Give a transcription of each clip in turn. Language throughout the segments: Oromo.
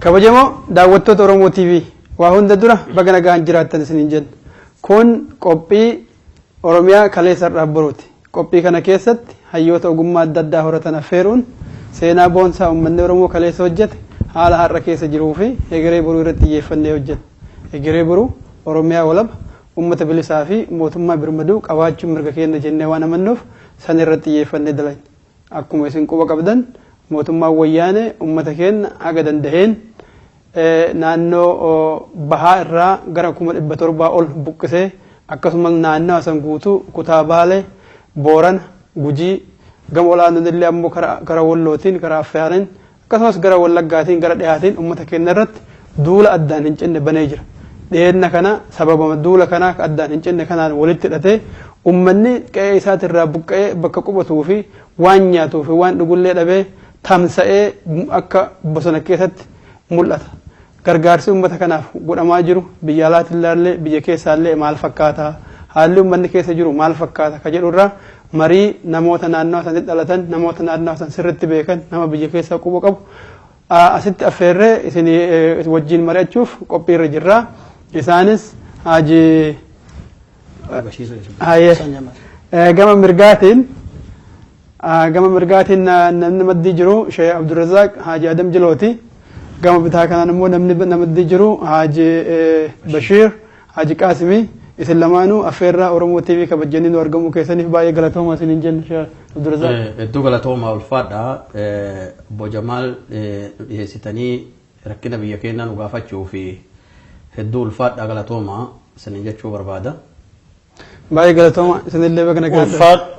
Kabajamoo daawwattoota Oromoo TV waa hunda dura baga nagaan jiraattan isiniin jenna. Kun qophii Oromiyaa kaleessa dhaabbaruuti. Qophii kana keessatti hayyoota ogummaa adda addaa horatan affeeruun seenaa boonsaa uummanni Oromoo kaleessa hojjete haala har'a keessa jiruu fi egeree boruu irratti xiyyeeffannee hojjeta. Egeree boruu Oromiyaa walaba uummata bilisaa fi mootummaa birmaduu qabaachuun mirga keenya jennee waan amannuuf san irratti xiyyeeffannee dalagna. Akkuma isin quba qabdan mootummaan wayyaanee uummata keenya haga danda'een naannoo bahaa irraa gara 1700 ol buqqisee akkasumas naannoo san guutuu kutaa Baalee Boorana Gujii gama olaanoon illee ammoo karaa Wallootiin karaa Affaariin akkasumas gara Wallaggaatiin gara dhiyaatiin uummata keenya irratti duula addaan hin cinne banee jira. Dhiyeenna kana sababa duula kanaa addaan hin cinne kanaan walitti hidhatee uummanni qe'ee isaatirraa buqqa'ee bakka qubatuu fi waan nyaatuu fi waan dhugullee dhabee tamsa'ee akka bosona keessatti mul'ata. Gargaarsi uummata kanaaf godhamaa jiru biyya alaatillee biyya keessaallee maal fakkaata? Haalli uummanni keessa jiru maal fakkaata? Ka jedhurraa marii namoota naannoo sanatti dhalatan, namoota naannoo san sirriitti beekan, nama biyya keessa quba qabu asitti affeerree isin wajjin mari'achuuf qophiirra jirra. Isaanis Haji gama mirgaatiin namni maddii jiru Sheekh Abdurrazaaq Haji Adam Jilooti. Gama bitaa kanaan immoo namni maddii jiru Haji Bashiir Haji Qaasimii. Isin lamaanuu affeerraa Oromoo TV kabajanii nu argamuu keessaniif baay'ee galatooma isiniin jenna Sheekh Abdurrazaaq. Hedduu galatooma ulfaadha. Bojamaal dhiyeessitanii rakkina biyya keenyaa nu gaafachuu fi hedduu ulfaadha galatooma isiniin jechuu barbaada. Baay'ee galatooma isinillee baga nagaan.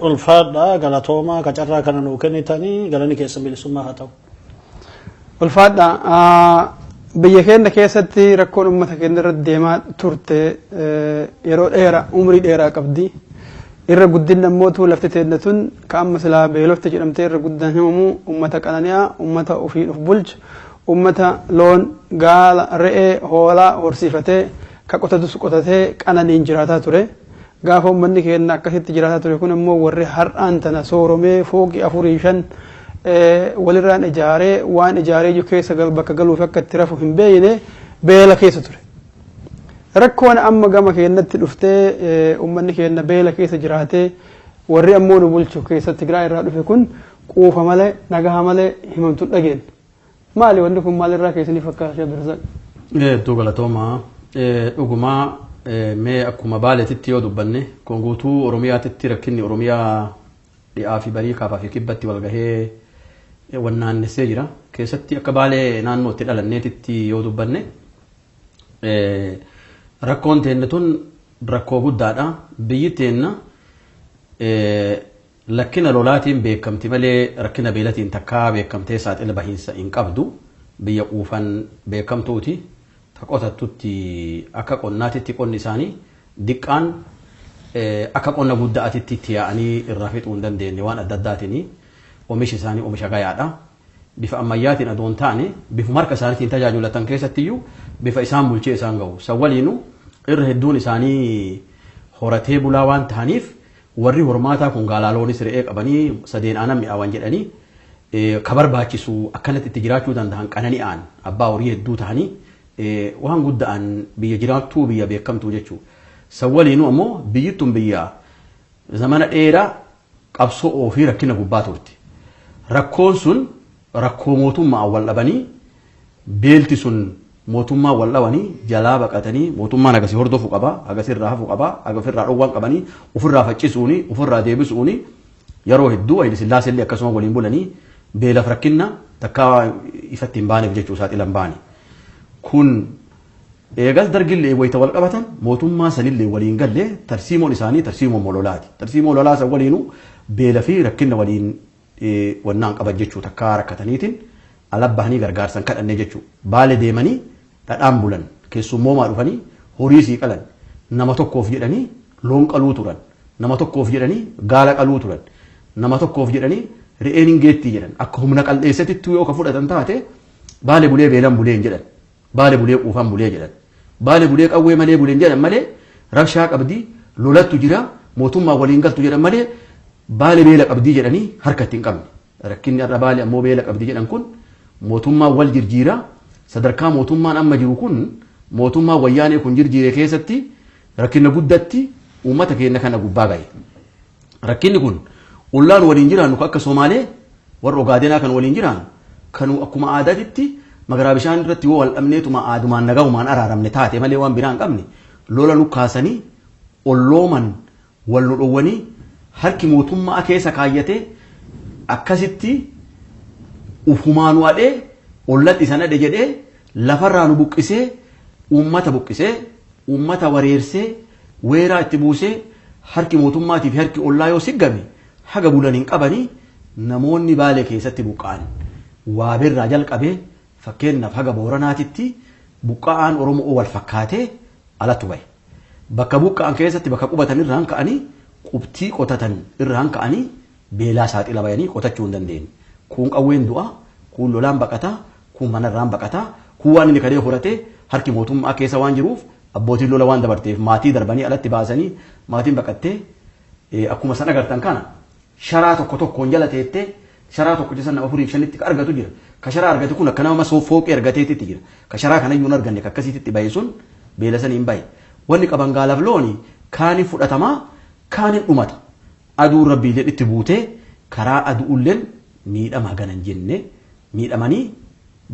Ulfaadha galatooma qacarraa kana nuu kennitanii galanii keessa bilisummaa haa ta'u. Ulfaadha biyya keenya keessatti rakkoon uummata keenya irratti deemaa turte yeroo dheeraa umrii dheeraa qabdi. Irra guddinni ammootu lafti teenya tun ka amma silaa beelofte jedhamtee irra guddaan himamu uummata qananiyaa, uummata ofiin of bulchu, uummata loon, gaala, re'ee, hoolaa horsiifatee ka qotatus qotatee qananiin jiraataa ture. Gaafa uummanni keenya akkasitti jiraataa ture kun immoo warri har'aan tana sooromee fooqii 4-5 walirraan ijaaree waan ijaaree jiru keessa bakka galuuf akka itti rafu hin beeyne beela keessa ture. Rakkoon amma gama keenyatti dhuftee uummanni keenya beela keessa jiraatee warri ammoo nu bulchu keessatti Tigraay irraa dhufe kun quufa malee nagaa malee himamtu dhageen. Maali wanti kun maalirraa keessanii fakkaata Sheekh Abdurrazaaq? Hedduu galatooma dhugumaa mee akkuma Baaleetitti yoo dubbanne kun guutuu Oromiyaatitti rakkinni Oromiyaa dhi'aa fi barii kaabaa fi kibbatti wal gahee wannaannessee jira. Keessatti akka Baalee naannootti dhalanneetitti yoo dubbanne rakkoon teenne tun rakkoo guddaadha. Biyyi teenna lakkina lolaatiin beekamti malee rakkina beelatiin takkaa beekamtee saaxila bahiinsa hin qabdu. Biyya quufan beekamtuuti. Qotattutti akka qonnaatitti qonni isaanii diqqaan akka qonna guddaatitti itti yaa'anii irraa fixuu hin dandeenye waan adda addaatiin oomishi isaanii oomisha gayaadha. Bifa ammayyaatiin adoon taane bifa marka isaaniitiin tajaajilatan keessattiyyuu bifa isaan bulchee isaan gahu. San waliinuu irra hedduun isaanii horatee bulaa waan ta'aniif warri hormaataa kun gaalaaloonis re'ee qabanii sadeen aanan mi'aawan jedhanii ka barbaachisu akkanatti itti jiraachuu danda'an qanani'aan abbaa horii hedduu ta'anii waan guddaan biyya jiraattuu biyya beekamtuu jechuudha. San waliinuu ammoo biyyittuun biyya zamana dheeraa qabsoo ofii rakkina gubbaa turte. Rakkoon sun rakkoo mootummaa wal dhabanii beelti sun mootummaa wal dhabanii jalaa baqatanii mootummaan agasii hordofuu qaba, agasii irraa hafuu qaba, agasirraa dhowwaan qabanii, ofirraa faccisuuni, ofirraa deebisuuni yeroo hedduu Hayila Sillaasee illee akkasuma waliin bulanii beelaf rakkinna takkaa ifatti hin baaneef jechuu saaxila hin baane. Kun eegas dargillee wayita wal qabatan mootummaa sanillee waliin galle tarsiimoon isaanii tarsiimoo mololaati. Tarsiimoo lolaa san waliinuu beela fi rakkinna waliin wannaan qaban jechuu takkaa rakkataniitiin alabbahanii gargaarsan kadhannee jechuu. Baale deemanii dhadhaan bulan keessummoomaa dhufanii horii sii qalan nama tokkoof jedhanii loon qaluu turan. Nama tokkoof jedhanii gaala qaluu turan. Nama tokkoof jedhanii re'een hin geettii jedhan. Akka humna qal'eessatitti yoo ka fudhatan taate baale bulee beelan buleen jedhan. Baale bulee quufan bulee jedhan. Baale bulee qawwee malee buleen jedhan malee rabshaa qabdii lolattu jira mootummaa waliin galtu jedhan malee baale beela qabdii jedhanii harkatti hin qabne. Rakkinni irra baale ammoo beela qabdii jedhan kun mootummaa wal jirjiira sadarkaa mootummaan amma jiru kun mootummaa wayyaanee kun jirjiiree keessatti rakkina guddatti uummata keenya kana gubbaa gahe. Rakkinni kun ollaan waliin jiraannu akka Somaalee warra Ogaadenaa kan waliin jiraannu kan akkuma aadaatitti magaraa bishaan irratti yoo wal dhabneetuma aadumaan nagahumaan araaramne taate malee waan biraa hin qabne lola nu kaasanii ollooman wal nu dhowwanii harki mootummaa keessa kaayyate akkasitti ufumaanu adhee olladhi sana adhe jedhee lafarraa nu buqqisee uummata wareersee weeraa itti buusee harki mootummaatii fi harki ollaa yoo siggame haga bulan hin qabanii namoonni Baalee keessatti buqqa'an waa birraa jalqabee fakkeenyaaf haga Booranaatitti buqqa'aan Oromoo wal fakkaatee alatti bahe. Bakka buqqa'an keessatti bakka qubatan irraan ka'anii qubtii qotatan irraan ka'anii beelaa saaxila bayanii qotachuu hin dandeenye. Kun qawween du'a, kun lolaan baqataa, kun manarraan baqataa, kun waan inni kadee horatee harki mootummaa keessa waan jiruuf abbootiin lola waan dabarteef maatii darbanii alatti baasanii maatiin baqattee akkuma san agartan kana sharaa tokkoon jala teettee sharaa tokko jesan nama 4-5tti argatu jira. Ka sharaa argate kun akka nama fooqee argateetti jira. Ka sharaa kana iyyuu arganne akkasitti bahe sun beela saniin bahe. Wanni qaban gaalaaf looni kaani fudhatamaa kaani dhumata. Aduu rabbii jedhitti buutee karaa aduulleen miidhama ganan jenne miidhamanii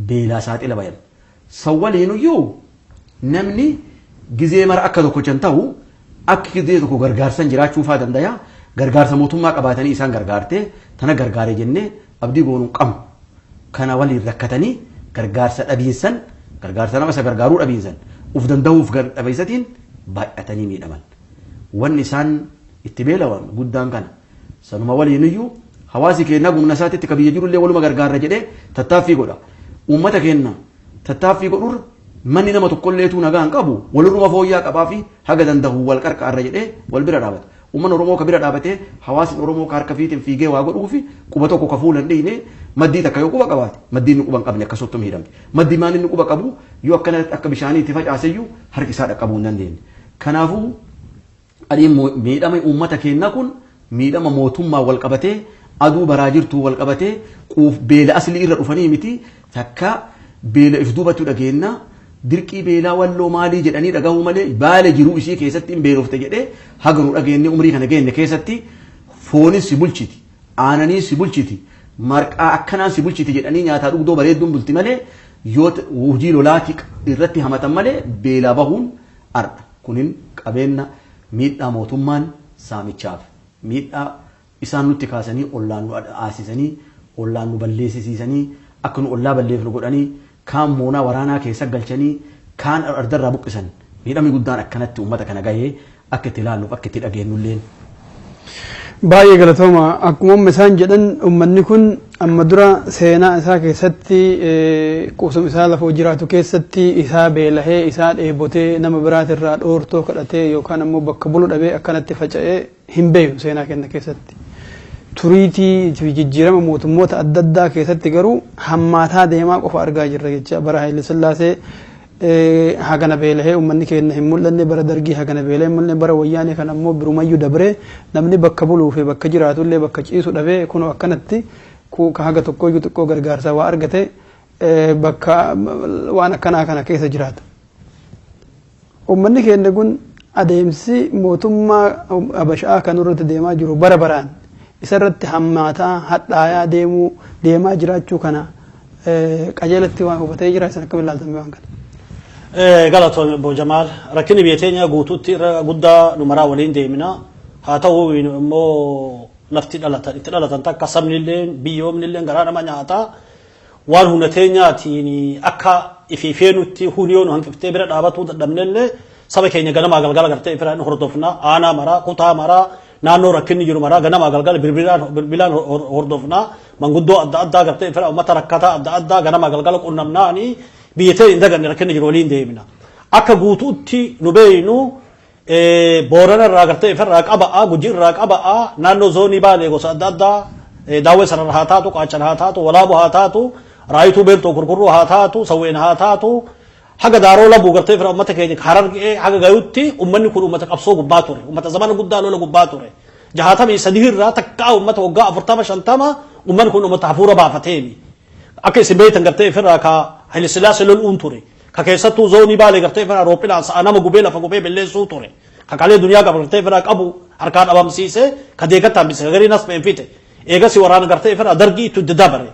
beelaa saaxila bayan. Sawwaliinuyyuu namni gizee mara akka tokko can ta'u akka gizee tokko gargaarsan jiraachuufaa danda'a. Gargaarsa mootummaa qabaatanii isaan gargaartee tana gargaaree jennee abdii goonuu qabnu. Kana waliin rakkatanii gargaarsa dhabiinsan gargaarsa nama isa gargaaruu dhabiinsan uf danda'uuf dhabeessatiin baay'atanii miidhaman. Wanni isaan itti beelawan guddaan kana sanuma waliiniyyuu hawaasi keenya gumna isaatitti ka biyya jirullee waluma gargaarra jedhee tattaaffii godha. Uummata keenya tattaaffii godhurra manni nama tokkolleetuu nagaa hin qabu walirruma fooyyaa qabaa fi haga danda'u wal qarqaarra jedhee wal bira dhaabata. Uummanni Oromoo ka bira dhaabatee hawaasni Oromoo ka harka fiitiin fiigee waa godhuu fi quba tokko ka fuulan dhiine maddii takka yoo quba qabaate maddiin quba hin qabne akkasumatti miidhamte. Maddii maan inni quba qabu yoo akkana akka bishaanii itti facaaseyyuu harki isaa dhaqqabuu hin dandeenye. Kanaafuu adiin miidhama uummata keenya kun miidhama mootummaa wal qabatee aduu baraa jirtuu wal qabatee beela aslii irra dhufanii miti takka beela if duubatu dhageenya dirqii beelaa walloo maalii jedhanii dhagahuu malee Baalee jiruu ishii keessatti hin beelofte jedhee haga nu dhageenne umrii kana geenne keessatti foonis si bulchiti aananii si bulchiti marqaa akkanaan si bulchiti jedhanii nyaataa dhugdoo bareedduun bulti malee yoo hojii lolaatii irratti hamatan malee beelaa bahuun arda. Kunin qabeenya miidhaa mootummaan saamichaaf miidhaa isaan nutti kaasanii ollaan nu aasisanii ollaan nu balleessisiisanii akka nu ollaa balleefnu godhanii kaan moonaa waraanaa keessa galchanii kaan ardarraa buqqisan miidhamni guddaan akkanatti uummata kana gahee akka itti ilaalluuf akka itti dhageenyulleen. Baay'ee galatooma akkuma isaan jedhan uummanni kun amma dura seenaa isaa keessatti qusum isaa lafoo jiraatu keessatti isaa beelahee isaa dheebotee nama biraatirraa dhoortoo kadhatee yookaan ammoo bakka bulu dhabee akkanatti faca'ee hin beeku seenaa kenna keessatti. Turiitii fi jijjiirama mootummoota adda addaa keessatti garuu hammaataa deemaa qofa argaa jirra jecha bara Haayile Sillaasee hagana beelahee uummanni keenya hin mul'anne bara Dargii hagana beelahee hin mul'anne bara Wayyaanee kan ammoo birumayyuu dabree namni bakka buluu fi bakka jiraatullee bakka ciisu dhabee kunoo akkanatti ka haga tokkoyyuu xiqqoo gargaarsaa waa argate bakka waan akkanaa kana keessa jiraata. Uummanni keenya kun adeemsi mootummaa Habashaa kan irratti deemaa jiru bara baraan isarratti hammaataa hadhaayaa deemaa jiraachuu kana qajeelatti waan hubatee jira isin akkam ilaaltamee waan kana. Galatoon Obbo Jamaal rakkinni biyya teenya guutuutti irra guddaa numaraa waliin deemina haa ta'u immoo lafti itti dhalatan takka sabnillee biyyoomnillee garaa nama nyaataa waan humna teenyaatiin akka ififeenutti huniyoon hanqiftee bira dhaabatuu dadhabnellee saba keenya ganamaa galgala gartee ifiraan hordofna aanaa maraa kutaa maraa naannoo rakkinni jiru maraa ganamaa galgala bilbilaan hordofna manguddoo adda addaa gartee ifiraan uummata rakkataa adda addaa ganamaa galgala qunnamnaanii biyya teenya hin daganne rakkinni jiru waliin deemina akka guutuutti nu beeynu Boorana irraa gartee ifirraa qaba'a Gujii irraa qaba'a naannoo zoonii Baalee gosa adda addaa daawwee sanarra haa taatu qaachan haa taatu walaaboo haa taatu raayituu beeltoo gurguruu haa taatu sawween haa taatu haga daaroo labuu gartee ifirraa uummata keenya harargee haga gayutti uummanni kun uummata qabsoo gubbaa ture uummata zamana guddaa lola gubbaa ture 63 irraa takkaa uummata waggaa 40 50 uummanni kun uummata hafuura baafateeni akka isin beeytan gartee ifirraa ka hayli sillaase lol'uun ture ka keessattuu zoonii baalee gartee fira roophilaan sa'a nama gubee lafa gubee belleessuu ture ka kalee duniyaa gartee fira qabu harkaan dhabamsiise ka deegatti hambise gariin as fite eegasi waraana gartee fira dargii itti dabare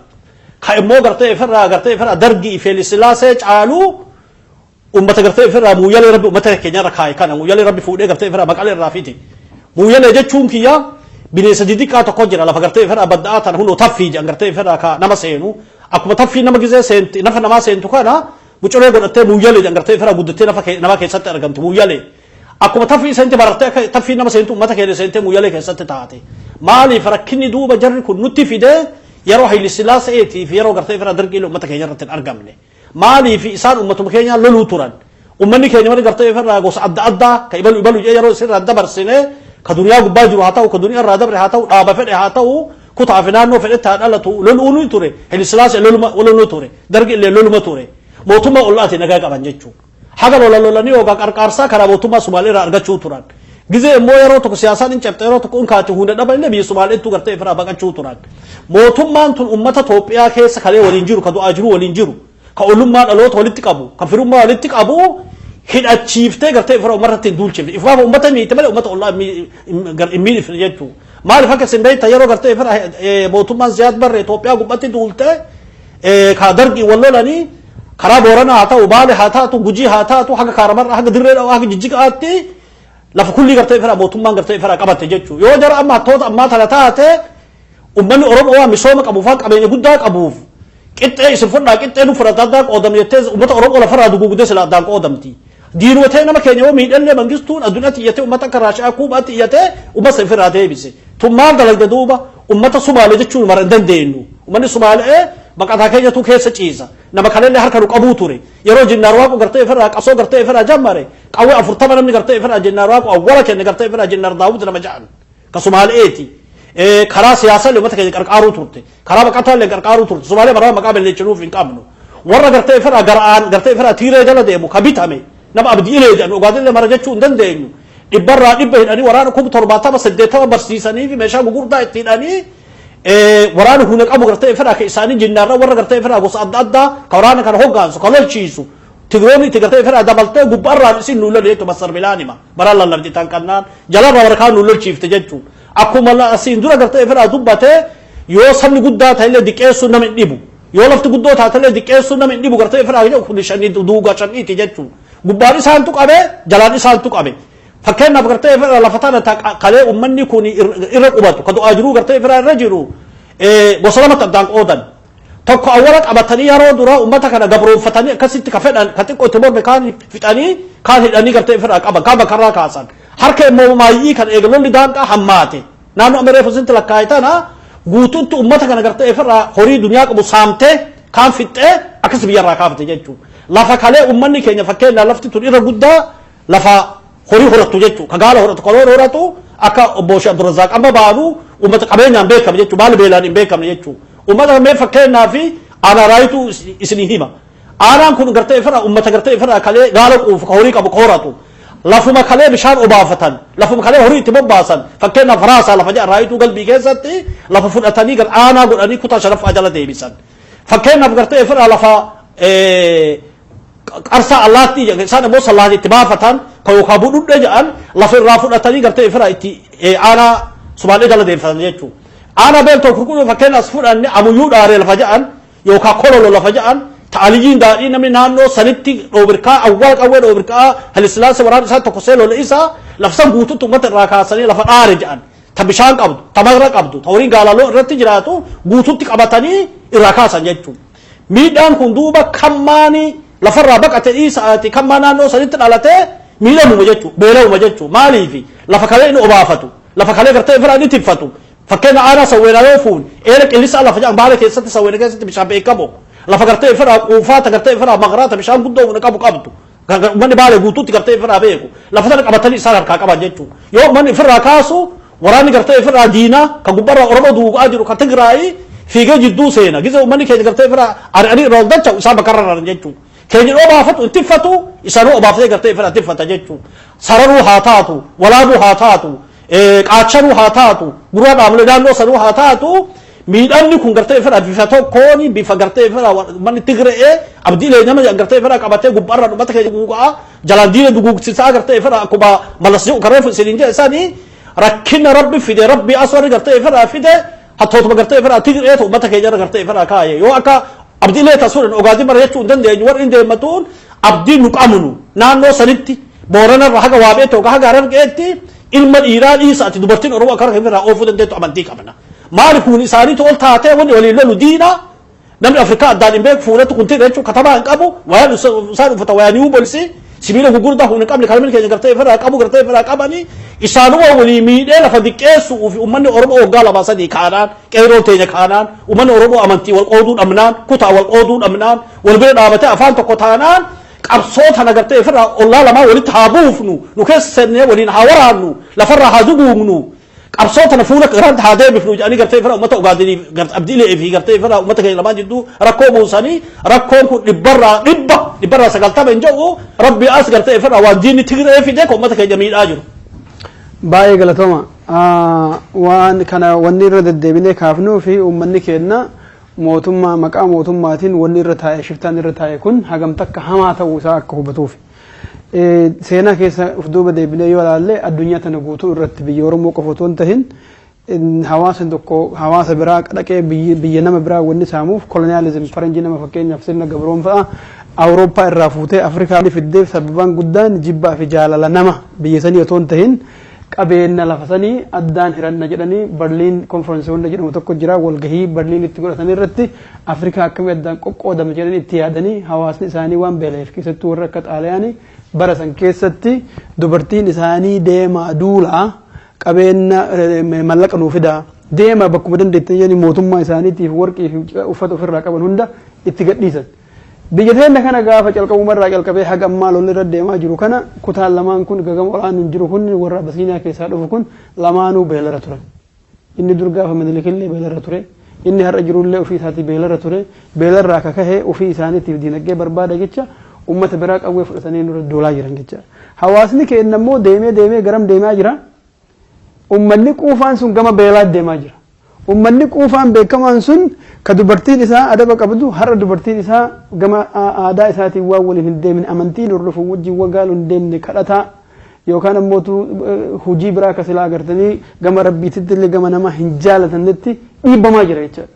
ka immoo gartee fira dargii hayli sillaase caaluu ummata gartee fira muyyalee rabbi ummata keenya rakkaa'e kana muyyalee rabbi fuudhee gartee fira maqalee irraa fite muyyalee jechuun kiyya bineensa xixiqqaa tokko jira lafa gartee fira baddaa tan hunoo taffii jedhan gartee fira ka nama seenu akkuma taffii nama gizee seenti nafa namaa seentu kana buculee godhattee muyyalee jedhan gartee fira guddattee nama keessatti argamti muyyalee akkuma taffii seenti barattee taffii nama seentu ummata keenya seentee muyyalee keessatti taate maaliif rakkinni duuba jarri kun nutti fidee yeroo hayli sillaaseetii fi yeroo gartee fira dargii ummata keenya irratti hin argamne maaliif isaan ummatuma keenya loluu turan ummanni keenya wali gartee fira gosa adda addaa ka ibalu yeroo sirra dabarsine ka duniyaa gubbaa jiru haa ta'u ka duniyaa irraa dabre haa ta'u dhaaba fedhe haa ta'u kutaa fi naannoo fedhetti haa dhalatu lol'uun ture hayli sillaasee loluma ture dargi illee loluma ture mootummaa ollaati nagaa qaban jechuudha haga lolanii yookaan qarqaarsaa karaa mootummaa Sumaalee irraa argachuu turan gizee immoo yeroo tokko siyaasaan hin cabxe yeroo tokko unkaati hunda dhaba illee biyya Sumaaleettu gartee fira baqachuu turan mootummaan tun ummata Itoophiyaa keessa kalee waliin jiru ka du'aa jiru waliin jiru ka ollummaa dhaloota walitti qabu ka firummaa walitti qabu hidhachiiftee gartee fira umarratti hin duulchifne ifaaf ummata miite malee ummata ollaa hin miidhifne jechuudha maaliif akka isin beektan yeroo gartee fira mootummaan Ziyaad Barre Itoophiyaa gubbatti duulte ka dargii wal lolanii karaa Booranaa haa ta'u Baalee haa taatu Gujii haa taatu haga Kaaramarraa haga Dirreedhaa haga Jijjigaatti lafa kulli gartee fira mootummaan gartee fira qabatte jechuudha yoo jara amma hattoota ammaa tana taate ummanni Oromoo waa misooma qabuuf qabeenya guddaa qabuuf qixxee isin fudhaa qixxee nu fudhata addaan qoodamne jettee ummata Oromoo lafarraa dugugdee sila addaan qoodamti diinotee nama keenya yoo miidhallee mangistuun addunyaatti iyyatee ummata akka Raashiyaa Kuubaatti iyyatee ummata sirraa deebise tun maal dalagde duuba ummata Sumaalee jechuun mara hin dandeenyu ummanni Sumaalee baqataa keenyatu keessa ciisa nama kanallee harka nu qabuu ture yeroo jinnaar waaqu gartee fira qasoo gartee fira jammare qawwee 40 namni gartee fira jinnaar waaqu awwala kenne gartee fira jinnaar daawud nama ja'an ka Sumaaleeti karaa siyaasaa ummata keenya qarqaaruu turte karaa baqataa illee qarqaaruu turte Sumaalee maraa maqaa balleessinuuf hin qabnu warra gartee fira garaan gartee fira tiiree jala deemu ka bitame nama abdii ilee jedhan ogaadillee mara jechuu hin dandeenyu dhibbarraa dhibba hidhanii waraana 70 barsiisanii fi meeshaa gugurdaa itti hidhanii waraana hunda qabu gartee fira ka isaanii jinnaarra warra gartee fira gosa adda addaa ka waraana kana hoggaansu ka lolchiisu tigroonni itti gartee fira dabaltee gubbaarraan isin nu lolu jechuudha masar bilaanima bara lallabditaan kannaan jalarraa warra kaan nu lolchiifte jechuudha akkuma asiin dura gartee fira dubbatee yoo sabni guddaa ta'ellee diqqeessuu nama hin dhibu yoo lafti guddoo taatellee diqqeessuu nama hin dhibu gartee fira kun shanii duugaa shaniiti jechuudha gubbaan isaantu qabe jalaan isaantu qabe fakkeenyaaf gartee fira lafa tana kalee ummanni kun irra qubatu ka du'aa jiruu gartee fira irra jiru gosa lamatti addaan qoodan tokko awwala qabatanii yeroo dura ummata kana gabroonfatanii akkasitti ka fedhan ka xiqqoo itti morme kaan fixanii kaan hidhanii gartee fira qaban kaan bakkarraa kaasan harka immoo maayyii kan eegalolli daanqaa hammaate naannoo ameeree fusinti lakkaayitana guutuutti ummata kana gartee fira horii duniyaa qabu saamtee kaan fixxee akkas biyyarraa kaafte jechuudha lafa kalee ummanni keenya fakkeenyaa lafti tun irra guddaa lafa horii horatu jechuudha ka gaala horatu kaloon horatu akka obbo Sheekh Abdurrazaaq amma baanu ummata qabeenyaan beekame jechuudha baala beelaan hin beekamne jechuudha ummata mee fakkeenyaa fi aanaa raayitu isinii hima aanaan kun gartee fira ummata gartee fira kalee gaala quufu ka horii qabu ka horatu lafuma kalee bishaan obaafatan lafuma kalee horii itti bobbaasan fakkeenyaaf faraasaa lafa jedhan raayituu galbii keessatti lafa fudhatanii gar aanaa godhanii kutaa shanaffaa jala deebisan fakkeenyaaf gartee fira lafa qarsaa allaattii isaan immoo sallaati itti baafatan ka yookaan budhudhee jedhan lafa irraa fudhatanii gartee fira itti aanaa Sumaalee jala deebifatan jechuudha. Aanaa beeltoo kurkurii fakkeenyaaf fudhanne amuyyuu dhaaree lafa jedhan yookaan kololo lafa jedhan ta'aliyyiin daadhii namni naannoo sanitti dhoobirkaa awwaal qawwee dhoobirkaa halislaasee waraana isaa tokko seelolle isaa lafsan guututti uummata irraa kaasanii lafa dhaare jedhan ta bishaan qabdu ta marra qabdu ta horiin gaalaloo irratti jiraatu guututti qabatanii irraa kaasan jechuudha. Miidhaan kun duuba kammaanii lafarraa baqate dhiisaati kammaa naannoo sanitti dhalatee miidhamuma jechuudha beela'uma jechuudha maaliifi lafa kalee inni obaafatu lafa kalee gartee fira inni tiffatu fakkeenya aanaa sawweenaa yoo fuun eela qillisa lafa jedhan Baalee keessatti sawweena keessatti bishaan beekamoo lafa gartee fira quufaata gartee fira maqraata bishaan guddoo humna qabu manni Baalee guutuutti gartee fira beeku lafa sana qabatanii isaan harkaa qaban jechuudha yoo manni firraa kaasu waraanni gartee fira diinaa ka gubbarraa Oromoo duugaa jiru ka Tigraay fiigee jidduu seena gizee manni keenya gartee fira ari'anii irraa ol dacha'u isaan bakka irra jechuudha keenya obaafatu tiffatu isaan obaafatee gartee fira tiffata jechuudha sararuu haa taatu walaabuu haa taatu qaachanuu haa taatu gurraa dhaablee naannoo sanuu haa taatu miidhamni kun gartee fira bifa tokkoon bifa gartee fira manni Tigraay abdiilee nama gartee fira qabatee gubbarra dhumata keenya guugaa jalaan diina duguugsisaa gartee fira akkuma malasii ukarreef sirinjee isaanii rakkina rabbi fide rabbi aswari gartee fira fide hattootuma gartee fira Tigraay ummata keenya gartee fira kaaye yoo akka abdiilee tasuudhaan ogaadii bara jechuun dandeenyu warri deematuun abdii nu qabnu naannoo sanitti boorana irraa haga waabeetti ogaa haga argeetti ilma dhiiraa dhiisaati dubartiin Oromoo akka irraa oofuu dandeettu amantii qabna. maali kun isaanii tol taatee wanni waliin lolu diina namni Afrikaa addaan hin beeku fuulatti kun tiree jechuun katamaa hin qabu waan isaan uffata waanii bolsi sibiila gurguddaa hin qabne kalmin keenya gartee irraa qabu gartee irraa qabani isaanuma walii miidhee lafa diqqeessu fi uummanni Oromoo waggaa lama sadii kaanaan qeeroo teenya kaanaan uummanni Oromoo amantii wal qooduu dhabnaan kutaa wal qooduu dhabnaan wal bira dhaabatee afaan tokko taanaan qabsoota nagartee irraa ollaa lamaa walitti haa buufnu nu keessannee waliin haa waraannu lafarraa haa duguugnu qabsoota na fuula garaan haa deebifnu jedhanii gartee irraa uummata ogaadanii abdiilee fi gartee irraa uummata keenya lamaan jidduu rakkoo buusanii rakkoon kun dhibbarraa 90 hin jedhu rabbi as gartee irraa waan diinni Tigraay fidee ko uummata keenya miidhaa jiru. baay'ee galatooma waan kana wanni irra deddeebinee kaafnuu fi uummanni keenya mootummaa maqaa mootummaatiin wanni irra taa'e shiftaan irra taa'e kun hagam takka hamaa ta'uu isaa akka hubatuuf seenaa keessa uf duuba deebinee yoo ilaalle addunyaa tana guutuu irratti biyya Oromoo qofa otoo hin tahin hawaasa tokko hawaasa biraa dhaqee biyya nama biraa wanni saamuuf koloniyaalizim faranjii nama fakkeenyaaf sirna gabroon fa'a Awurooppaa irraa fuutee Afrikaa fiddee sababaan guddaan jibbaa fi jaalala nama biyya sanii otoo hin tahin qabeenya lafa sanii addaan hiranna jedhanii Berliin konferensii wanda jedhamu tokko jira walgahii Berliin itti godhatan irratti Afrikaa akkamii addaan qoqqoodama jedhanii itti yaadanii hawaasni isaanii waan beela'eef keessattuu warra akka Xaaliyaanii bara san keessatti dubartiin isaanii deema duulaa qabeenya mallaqa nuu fidaa deema bakkuma dandeettan jedhanii mootummaa isaaniitiif warqii fi uffata ofirraa qaban hunda itti gadhiisan. biyya teenya kana gaafa calqabumarraa calqabee haga ammaa lolli irra deemaa jiru kana kutaan lamaan kun gagama olaanuu jiru kun warra Abasiiniyaa keessaa dhufu kun lamaanuu beelara turan. inni dur gaafa Minilikillee beelara ture inni har'a jirullee ofii isaatii beelara ture beelarraa akka kahee ofii isaaniitiif diinagdee barbaada jecha ummata biraa qawwee fudhatanii nurra doolaa jiran jecha hawaasni keenya immoo deemee garam deemaa jira ummanni quufaan sun gama beelaa deemaa jira ummanni quufaan beekamaan sun ka dubartiin isaa adaba qabdu har'a dubartiin isaa gama aadaa isaatiin waan waliin hin deemin amantiin hordofu wajjin wagaalu hin deemne kadhataa yookaan ammoo hujii biraa ka silaa agartanii gama rabbiititti illee gama nama hin jaalatannetti dhiibbamaa jira jechuudha.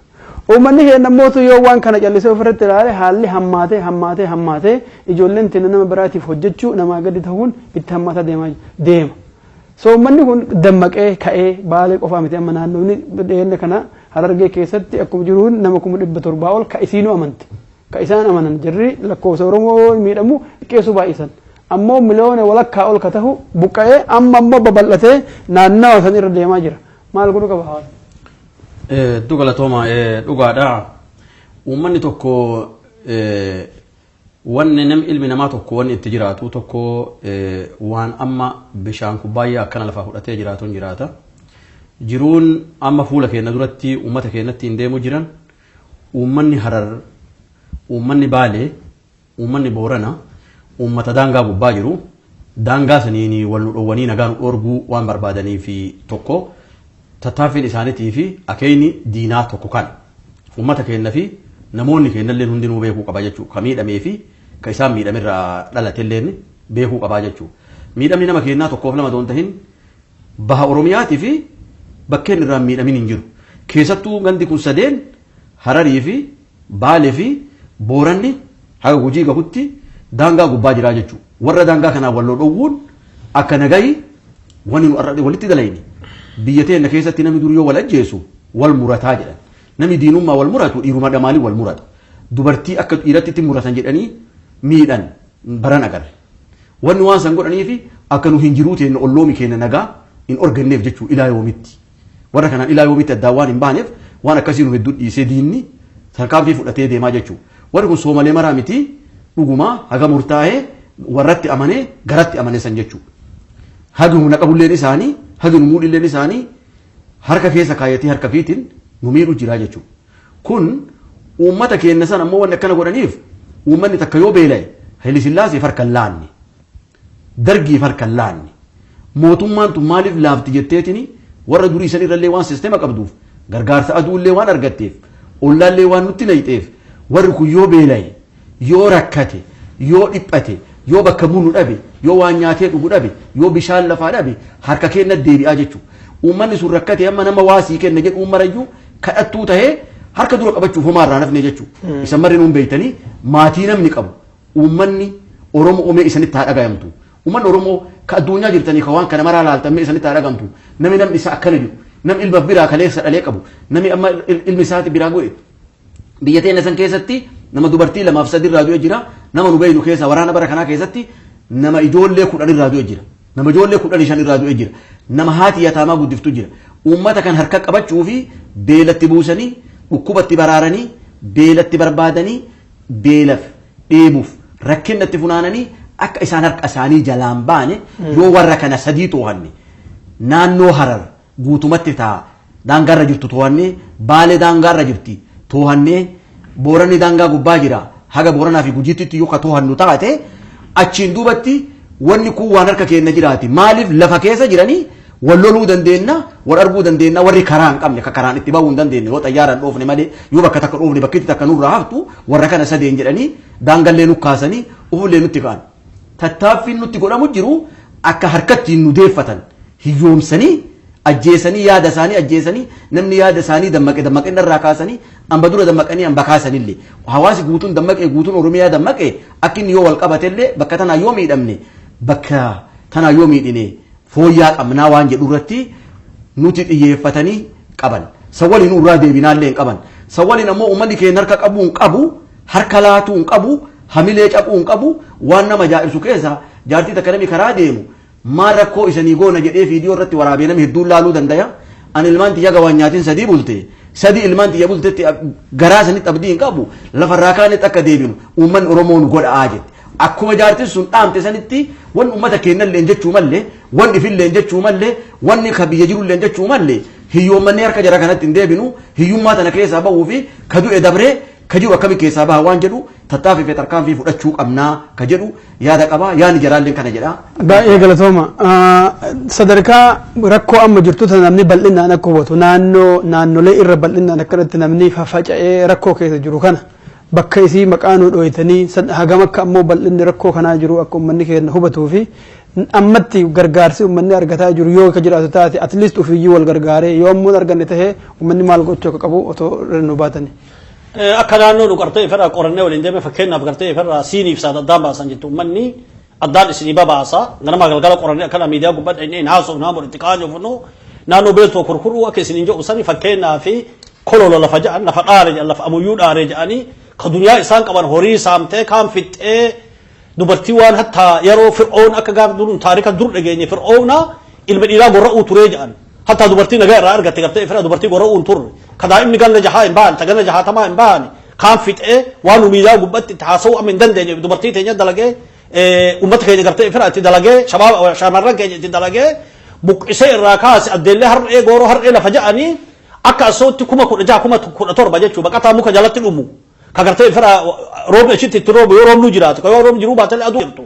Uummanni keenya ammoo yoo waan kana callisee ofirratti ilaale haalli hammaatee ijoolleen teenya nama biraatiif hojjechuu namaa gadi ta'uun itti hammaataa deema. So uummanni kun dammaqee ka'ee Baalee qofaa miti amma naannoonni dhiyeenya kana Harargee keessatti akkuma jiruun nama 700 ol ka isiinuu amante ka isaan amanan jirri lakkoofsa Oromoo miidhamu xiqqeessuu baay'isan. ammoo miliyoona walakkaa ol ka tahu buqqa'ee amma ammoo babal'atee naannawa san irra deemaa jira maal godhu qaba hawaasa. Dhugalatooma dhugaadha uummanni tokko wanni ilmi namaa tokko wanni itti jiraatu tokko waan amma bishaan kubbaayyaa akkana lafaa fudhatee jiraatuun jiraata jiruun amma fuula keenya duratti uummata keenyatti hin deemu jiran uummanni Harar uummanni Baalee uummanni Boorana ummata daangaa gubbaa jiru daangaa saniini wal dhowwanii nagaan dhorguu waan barbaadanii fi tokko tattaaffiin isaaniitii fi akeeni diinaa tokko kan ummata keenya fi namoonni keenyallee hundinuu beekuu qaba jechuudha ka miidhamee fi ka isaan miidhamirraa dhalateellee beekuu qaba jechuudha miidhamni nama keenyaa tokkoof lama doon tahin baha Oromiyaatii fi bakkeen irraa miidhamin hin jiru keessattuu gandi kun sadeen Hararii fi Baalee fi Booranni haga Gujii gahutti daangaa gubbaa jiraa jechuudha. Warra daangaa kanaa wal dhowwuun akka nagayi wani nu arrade walitti dalayni. Biyya teenya keessatti namni dur yoo wal ajjeesu wal murataa jedhan. Namni diinummaa wal muratu dhiiruma dhamaalii wal murata. Dubartii akka dhiiratti itti muratan jedhanii miidhan baran agarre. Wanni waan san godhaniifi akka nu hin jiruu teenya olloomi keenya nagaa hin organneef jechuudha ilaa yoomitti. Warra kanaan ilaa yoomitti addaa waan hin baaneef waan akkasii nu hedduu dhiisee diinni tarkaanfii fudhatee deemaa jechuudha. Warri kun Soomalee maraa miti dhuguma haga murtaa'ee warratti amanee garatti amane san jechuudha. Hagi nu naqabulleen isaanii hagi nu muudhilleen isaanii harka keessa kaayatee harka fiitiin nu miidhu jira jechuudha. Kun uummata keenya san ammoo wanni akkana godhaniif uummanni takka yoo beela'e Haayile Sillaasee harkan laanne Dargiif harkan laanne mootummaan tun maaliif laafti jetteetini warra durii san irrallee waan sisteema qabduuf gargaarsa aduullee waan argatteef ollaallee waan nutti nayxeef warri kun yoo beela'e yoo rakkate yoo dhiphate yoo bakka bunu dhabe yoo waan nyaatee dhugu dhabe yoo bishaan lafaa dhabe harka keenya deebi'aa jechuudha. Uummanni sun rakkate amma nama waasii kenna jedhu ummarayyuu kadhattuu tahee harka dura qabachuuf homaa irraa nafne jechuudha. Isa marri nuun beeytanii maatii namni qabu uummanni Oromoo omee isanitti haa dhagayamtu. Uummanni Oromoo ka addunyaa jirtanii ka waan kana maraa laaltamee isanitti haa dhagamtu. Namni isa akkana jiru. Namni ilma biraa kaleessa dhalee qabu. Namni amma ilmi isaati biraa godhe. Biyya teenya san keessatti nama dubartii 2-3 irraa du'e jira. Nama nu beeynu keessa waraana bara kanaa keessatti nama ijoollee 10 irraa du'e jira. Nama ijoollee 15 irraa du'e jira. Nama haati yataamaa guddiftu jira. Uummata kan harka qabachuu fi beelatti buusanii dhukkubatti baraaranii beelatti barbaadanii beelaf dheebuuf rakkinnatti funaananii akka isaan harka isaanii jalaan baane yoo warra kana sadii to'anne naannoo Harar guutumatti ta'a daangaarra jirtu to'annee Baalee daangaarra jirti to'annee Booranni daangaa gubbaa jira haga Booranaa fi Gujiitti yoo ka to'annu taate achiin duubatti wanni kun waan harka keenya jiraati maaliif lafa keessa jiranii wal loluu dandeenya wal arguu dandeenya warri karaa hin qabne ka karaan itti bahuu hin dandeenye yoo xayyaaraan dhoofne malee yoo bakka takka dhoofne bakki takka nurraa haftu warra kana sadeen jedhanii daangallee nu kaasanii ufullee nutti ka'an. Tattaaffiin nutti godhamu jiru akka harkatti nu deeffatan hiyyoomsanii ajjeesanii yaada isaanii ajjeesanii namni yaada isaanii dammaqee irraa kaasanii amba dura dammaqanii amba kaasanillee hawaasi guutuun dammaqee guutuun Oromiyaa dammaqee akka inni yoo wal qabateellee bakka tanaa yoo miidhamne bakka tanaa yoo miidhine fooyyaa qabnaa waan jedhu irratti nuti xiyyeeffatanii qaban. Sawwaliin urraa deebinaallee hin qaban. Sawwaliin ammoo uummanni keenya harka qabuu hin qabu, harka laatuu hin qabu, hamilee cabuu hin qabu, waan nama ajaa'ibsu keessa jaartii takka namni karaa deemu maal rakkoo isanii goona jedhee viidiyoo irratti waraabee namni hedduun laaluu dandaya. Ani ilmaan xiyya gawaan nyaatiin sadii bulte. Sadii ilmaan xiyya bultetti garaa sanitti abdii hin qabu. Lafarraa kaanitti akka deebinu uummanni Oromoon godhaa jette. Akkuma jaartiin sun dhaamte sanitti wanni uummata keenyallee jechuu mallee wanni ifillee jechuu mallee wanni ka biyya jirullee jechuu mallee hiyyoommanni harka jara kanatti hin deebinu hiyyummaa tana keessaa bahuu fi ka du'e dabree ka jiru akkami keessaa baha waan jedhu tattaaffii fi tarkaanfii fudhachuu qabnaa ka jedhu yaada qaba yaani jaraalleen kana jedha. Baay'ee galatooma. Sadarkaa rakkoo amma jirtu tana namni bal'inaan akka hubatu naannolee irra bal'inaan akkanatti namni faffaca'ee rakkoo keessa jiru kana. Bakka isii maqaanuu dhoyitanii hagam akka ammoo bal'inni rakkoo kanaa jiru akka uummanni keenya hubatuu fi ammatti gargaarsi uummanni argataa jiru yoo ka jiraatu taate at least ofiiyyuu wal gargaaree yoo ammoo arganne tahee uummanni maal gochuu akka qabu otoo nu baatani. Akka naannoo nu qartee ifirraa qorannee waliin deeme fakkeenyaaf gartee ifirraa siiniif isaan addaan baasan jettu uummanni addaan isinii babaasa ganama galgala qorannee akkana miidiyaa gubbaa dhaqnee haasofnu naamuu itti qaanjofnu naannoo beeltoo kurkuruu akka isiniin jedhu sani fakkeenyaaf kololo lafa ja'an lafa dhaare ja'an lafa amuyyuu dhaare ja'anii ka dunyaa isaan qaban horii saamtee kaan fixxee dubartii waan hatta yeroo fir'oon akka gaafa duruun taarika dur dhageenye fir'oona ilma dhiiraa gorra'uu turee jedhan hatta dubartii nagaa irraa argatte gartee ifira dubartii gorra'uun turre kadaa inni ganna jahaa hin baane taganna jahaatamaa hin baane kaan fixxee waan miidiyaa gubbatti itti haasa'uu amma hin dandeenye dubartii teenya dalagee ummata keenya gartee ifira itti dalagee shamarran keenya itti dalagee buqqisee irraa kaase addeellee har'ee gooroo har'ee lafa ja'anii akka asootti 16,017 jechuu baqataa muka jalatti dhumu kagartee ifira roobni achitti itti roobu yoo roobnu jiraatu ka yoo roobni jiruu baatalee aduu jirtu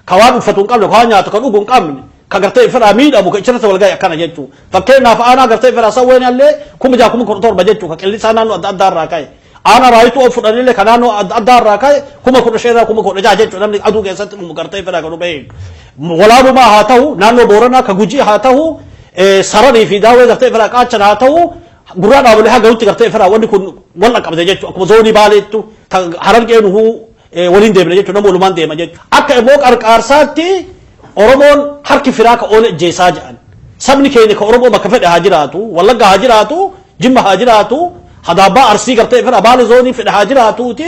ka waan uffatu hin qabne ka waan nyaatu ka dhugu hin qabne kagartee ifira miidhamu ka ichirratti walga'e akkana jechuu fakkeenyaaf aanaa gartee ifira sawween allee 16,017 jechuu ka qillisaa naannoo adda addaa irraa ka'e aanaa raayituu of fudhanillee ka naannoo adda addaa irraa ka'e 15,000 irraa 16,000 jechuu namni aduu keessatti dhumu gartee ifira kan dhumee walaanumaa haa ta'u naannoo booranaa ka gujii haa ta'u saranii fi daawwee gartee ifira qaachan haa ta'u gurraa dhaabulee haga wutti gartee ifira wanni kun wal qabde jechuudha akkuma zoonii baaleettu harargeen waliin deemne jechuudha nama walumaan deema jechuudha akka immoo qarqaarsaatti Oromoon harki firaa ka oole jeesaa jedhan sabni keenya ka Oromoo bakka fedhe haa jiraatu Wallagga haa jiraatu Jimma haa jiraatu Hadaabbaa Arsii gartee ifira Baalee zoonii fedhe haa jiraatuuti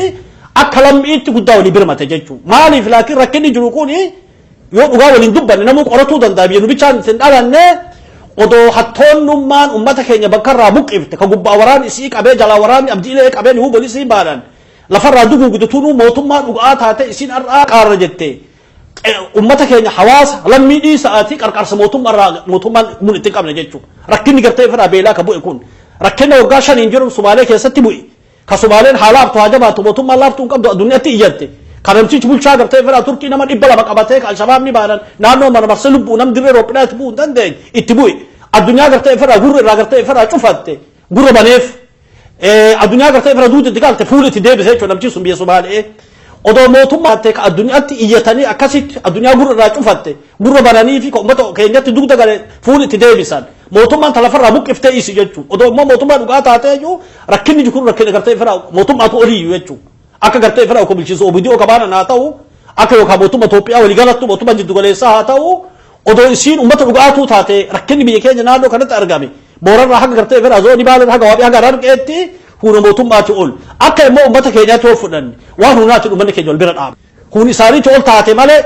akka lammiitti guddaa walii birmate jechuudha maaliif laakiin rakkinni jiru kuni yoo dhugaa waliin dubbanne namuu qoratuu danda'a biyya nu bichaan isin dhalanne odoo hattoonnummaan ummata keenya bakkarraa buqqifte ka gubbaa waraan isii qabee jalaa waraan abdiilee qabee ni hubolisii baadan lafarraa duguugdutuun mootummaa dhugaa taate isiin har'aa qaarra jette ummata keenya hawaasa lammii dhiisa'aatii qarqarsa mootummaan mun ittiin qabne jechuudha rakkinni gartee ifirraa beelaa ka bu'e kun rakkinna waggaa 5 jiru Sumaalee keessatti bu'e ka Sumaaleen haalaaf to'aa jabaatu mootummaan laaftuu hin qabdu addunyaatti iyyatte kanamtichi bulchaa gartee ifirraa Turkii nama 200 qabatee ka Alshabaab ni baadan naannoo mana marsa lubbuu nam dirree Roophiidhaatti bu'uu hin dandeenye itti bu'e addunyaa gartee ifirraa gurri irraa gartee ifirraa cufatte gurra baneef addunyaa gartee fira duuti galte fuuliti deebisee jechuudha namchi sun biyya Somaalee odoo mootummaa ta'e ka addunyaatti iyyatanii akkasitti addunyaa gurra irraa cufatte gurra bananii fi uummata keenyatti dugda gale fuuliti deebisan mootummaan talafarraa buqqiftee isi jechuudha odoo immoo mootummaa dhugaa taatee jechuudha rakkinni jiru rakkina gartee fira mootummaatu olii jechuudha akka gartee fira ko bilchisu obidii okabaana naa ta'u akka yookaan mootummaa Itoophiyaa walii galattu mootummaa jiddu galeessaa haa ta'u odoo isiin uummata dhugaatu taate rakkinni biyya keenya naannoo kanatti argame boorarraa haga gartee fira zoonii baalee haga waabii haga harqeetti huna mootummaati ol akka immoo uummata keenyaatti ol fudhanne waan hunaatti uummanni keenya ol bira dhaabe hun isaaniitti ol taate malee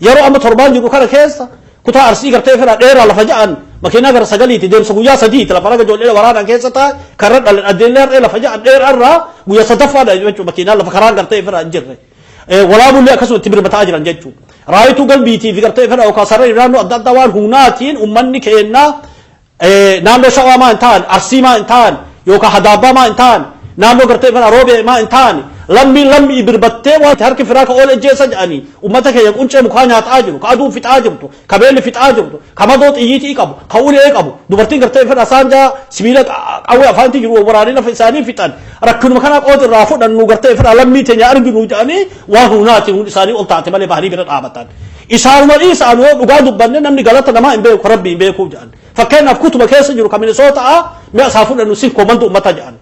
yeroo amma torbaan jiru kana keessa kutaa arsii gartee fira dheeraa lafa ja'an makiinaa gara sagaliiti deemsa guyyaa sadiiti lafa raga ijoollee waraanaan keessa taa'e karra dhalan addeellee lafa ja'an dheeraarraa guyyaa sadaffaadha jechuudha makiinaa lafa karaan gartee fira hin jirre walaabullee akkasuma itti birmataa jiran jechuudha raayituu galbiitii fi gartee fira yookaan sarara naannoo adda addaa waan hunaatiin uummanni keenya naannoo shawaa maa hin ta'an arsii maa hin ta'an yookaan hadaabaa maa hin ta'an naannoo gartee fira roobee maa hin ta'an lammi birbattee waan harki firaa ka ol ejjeessa jedhanii uummata keenya quncee mukaa nyaataa jiru ka aduun fixaa jirtu ka beelli fixaa jirtu ka madoo xiyyiitii qabu ka ulee qabu dubartiin gartee fira saanjaa sibiila qawwee afaantii jiru waraanii lafa isaanii fixan rakkinuma kana qooti irraa fudhannu gartee fira lammii teenya arginu jedhanii waan hunaati hun isaanii ol taate malee bahanii bira dhaabatan isaanuma dhiisaan yoo dhugaa dubbanne namni galata namaa hin beeku rabbii hin beekuu jedhan fakkeenyaaf kutuma keessa jiru ka Minisootaa mi'a isaa fudhannu sin komando ummata jedhan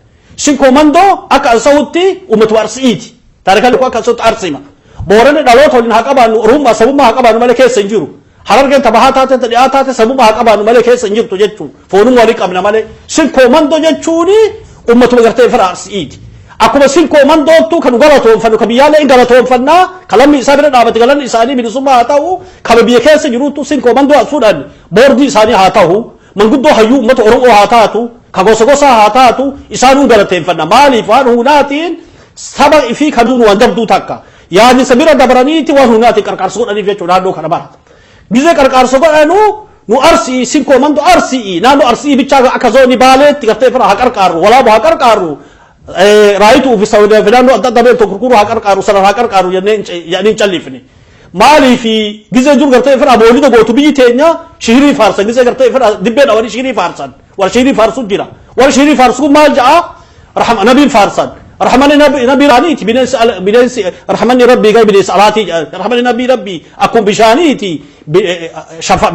sin komando akka ansawutti ummatu arsiiti taarikhani ko akka ansawutti arsima boorani dhaloota waliin haa qabaannu orummaa sabummaa haa qabaannu malee keessa hin jiru harargeen tabahaa taate dhiyaa taate sabummaa haa qabaannu malee keessa hin jirtu jechuun foonuma walii qabna malee sin komando jechuuni ummatuma gartee fira arsiiti akkuma sin komandootu kan galatoonfannu ka biyyaalee hin galatoonfannaa kalammi isaa bira dhaabate galanni isaanii bilisummaa haa ta'u kaba biyya keessa jirutu sin komandoo as fudhan boordii isaanii haa ta'u manguddoo hayyuu ummata oromoo haa taatu ka gosa gosaa haa taatu isaanuu galateeffanna maaliif waan hunaatiin saba fi kaduun waan dabduu takka yaadni sabira dabaraniiti waan hunaatiin qarqaarsa godhaniif jechuudha naannoo kana barata gizee qarqaarsa godhanu nu arsii sin komando arsii naannoo arsii bichaa akka zoonii baaleetti gartee fira haa qarqaaru walaabu haa qarqaaru raayituu fi sawdaa filaannoo adda adda beektu kurkuru haa qarqaaru sanar haa qarqaaru jenneen callifne maaliif gizee dur gartee fira boolida gootu biyyi teenya shihirii faarsan gizee gartee fira dibbee dhawanii shihirii faarsan wal shihirii faarsu jira wal shihirii faarsu maal ja'a rahma nabiin faarsan rahmani nabi raaniiti bineensi rahmani rabbii gaa bineensi alaati rahmani nabi akkuma bishaaniiti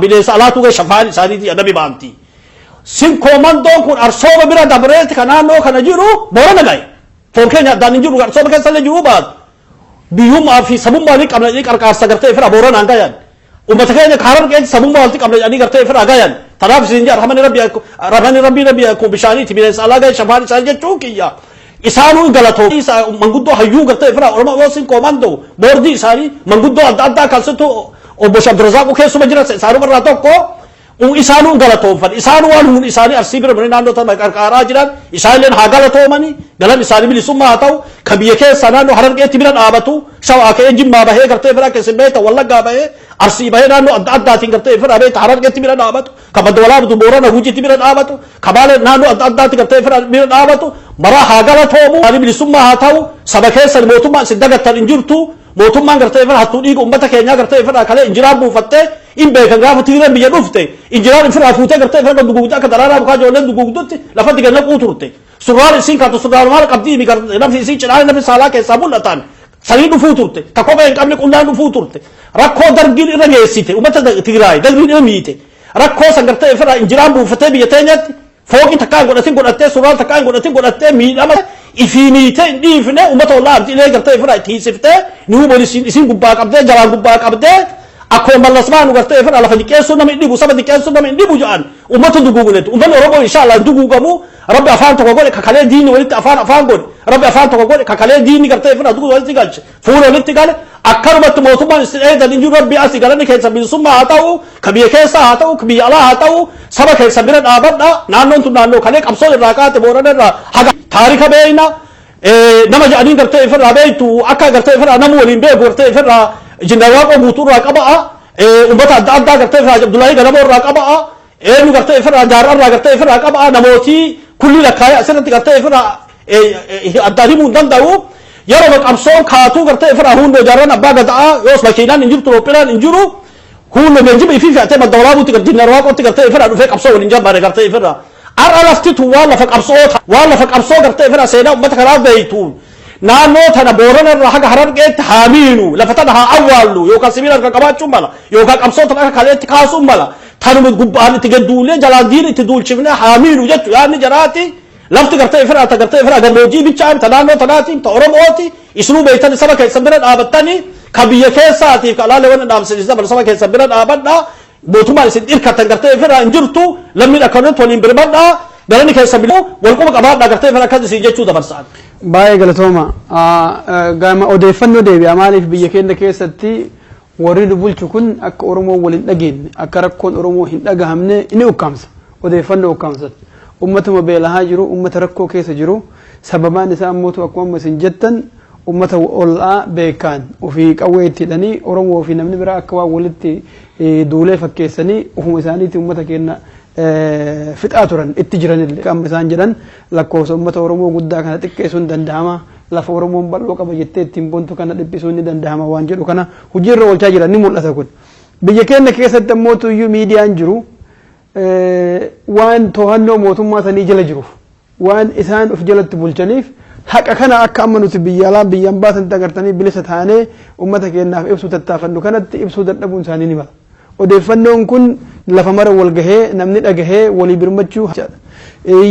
bineensi alaatu gaa shafaan isaaniiti nabi baamti sin komandoon kun arsooba bira dabreeti ka naannoo kana jiru boorana gaye foon keenya addaan hin jiru arsooba keessa illee jiru baatu biyyummaa fi sabummaa waliin qabna jedhanii qarqaarsa gartee fira booranaan gayan ummata keenya kaarar keenya sabummaa waliin qabna jedhanii gartee fira gayan tanaaf isin jaa rahmani rabbii akkuma bishaaniiti bineensa alaa gaye shafaan isaanii jechuun kiyya isaanuu galatoo manguddoo hayyuu gartee fira oromoo yoo sin komandoo boordii isaanii manguddoo adda addaa kalsitu obbo Shabdirazaaquu keessuma jira isaanuma irraa tokko isaanuu galatoonfan isaanuu waan hun isaanii arsii bira naannoo tana qarqaaraa jiran isaanilleen haa galatoomani galan isaanii bilisummaa haa ta'u ka biyya keessa naannoo harargeetti bira dhaabatu shawaa ka'ee jimmaa bahee gartee fira keessin beekta wallaggaa bahee arsii bahee naannoo adda addaatiin gartee fira beekta harargeetti bira dhaabatu ka badda walaabatu boorana gujiitti bira dhaabatu ka baalee naannoo adda addaatti gartee fira bira dhaabatu maraa haa galatoomu isaanii bilisummaa haa ta'u saba keessa mootummaa isin dagattan hin jirtu mootummaan gartee fira hattuu dhiiga ummata keenyaa gartee fira kalee injiraan buufattee in beekan gaafa tigreen biyya dhufte injiraan firaa fuutee gartee fira dugugdee akka daraaraa bukaa ijoolleen dugugdutti lafatti ganna quuturte surraan isiin kaatu surraan maal qabdii nafsi isiin cidhaan nafsi saalaa keessaa mul'atan sanii dhufuu turte ka kophee hin qabne qullaan dhufuu turte rakkoo dargiin irra geessite ummata Tigraay dargiin irra miite rakkoo san gartee fira injiraan buufatee biyya teenyatti fooqii takkaan godhattee surraan takkaan godhattee miidhama ifii miite hin dhiifne ummata ollaa abdiilee gartee fira itti hiisiftee nuu bolisiin isiin gubbaa qabdee jalaan gubbaa qabdee akkuma mallasmaanu gartee fira lafa diqqeessuu nama hin dhibu saba diqqeessuu nama hin dhibu jedhan ummata duguugnetu ummanni oromoo inshallah hin duguugamu rabbi afaan tokko godhe kakalee diinni walitti afaan godhe rabbi afaan tokko godhe kakalee diinni gartee fira duguu walitti galche fuula walitti gale akkanumatti mootummaan isin eedan hin jiru rabbi asii galanni keessa bilisummaa haa ta'u ka biyya keessa haa ta'u ka biyya alaa haa ta'u saba keessa bira dhaabadha naannoon tun naannoo kalee qabsoo irraa kaate boorana irraa haga taarika beeyna nama jedhanii gartee fira beeytu akka gartee fira namu waliin beeku gartee fira jindawaaqoo guutuu irraa qaba'a ummata adda addaa gartee fira Abdullahi Galamoo irraa qaba'a eenyu gartee fira jaarraa irraa gartee fira qaba'a namootii kulli lakkaa'ee asirratti gartee fira addaan himuu hin danda'u yeroo qabsoon kaatuu gartee fira hundoo jaarran abbaa gada'a yoos makiinaan hin jirtu roophinaan hin jiru hundoo geejjiba ifii fe'atee madda walaabuutti dinarwaaqootti gartee fira dhufee qabsoo waliin jammaare gartee fira laftitu waan lafa qabsoo gartee fira seenaa ummata kanaa beeytuun naannoo tana boorana irraa haga harargeetti haamiinu lafa tana haa awwaallu yookaan sibiila harka qabaachuun mala yookaan qabsoo tana akka kaleetti kaasuun mala tanuma gubbaan itti gadduulee jalaan diin itti duulchifnee haamiinu jechuudha yaadni jaraati lafti gartee fira gammoojjii bichaa ta naannoo tanaatiin ta Oromooti isinuu beeytan saba keessan bira dhaabattanii ka biyya keessaatiif ka alaalee waan dhaamsisan saba keessan bira dhaabadhaa mootummaan isin dhirkatan gartee fira hin jirtu lammiin akkanatti waliin birmadhaa galani keessa bilu walquma qabaadhaa gartee fira akkas isin jechuu dabarsan. Baay'ee galatooma gama odeeffannoo deebi'a maaliif biyya keenya keessatti warri nu bulchu kun akka Oromoo waliin dhageenye akka rakkoon Oromoo hin dhagahamne ni ukkaamsa odeeffannoo ukkaamsa ummatuma beelahaa jiru ummata rakkoo keessa jiru sababaan isaa ammoo akkuma isin jettan ummata ol'aa beekaan ofii qawwee itti hidhanii Oromoo fi namni biraa akka waan walitti duulee fakkeessanii ufuma isaaniitti ummata keenya fixaa turan itti jiranillee amma isaan jedhan lakkoofsa ummata Oromoo guddaa kana xiqqeessuun danda'ama lafa Oromoon bal'oo qaba jettee ittiin bontu kana dhiphisuun ni danda'ama waan jedhu kana hojiirra oolchaa jiran ni mul'ata kun biyya keenya keessatti ammoo tuyyuu miidiyaan jiru waan to'annoo mootummaa sanii jala jiruuf waan isaan of jalatti bulchaniif haqa kana akka amma nuti biyya alaa biyyaan baasan agartanii bilisa taanee ummata keenyaaf ibsuu tattaafannu kanatti ibsuu dadhabuun isaanii ni mala odeeffannoon kun lafa mara wal gahee namni dhagahee walii birmachuu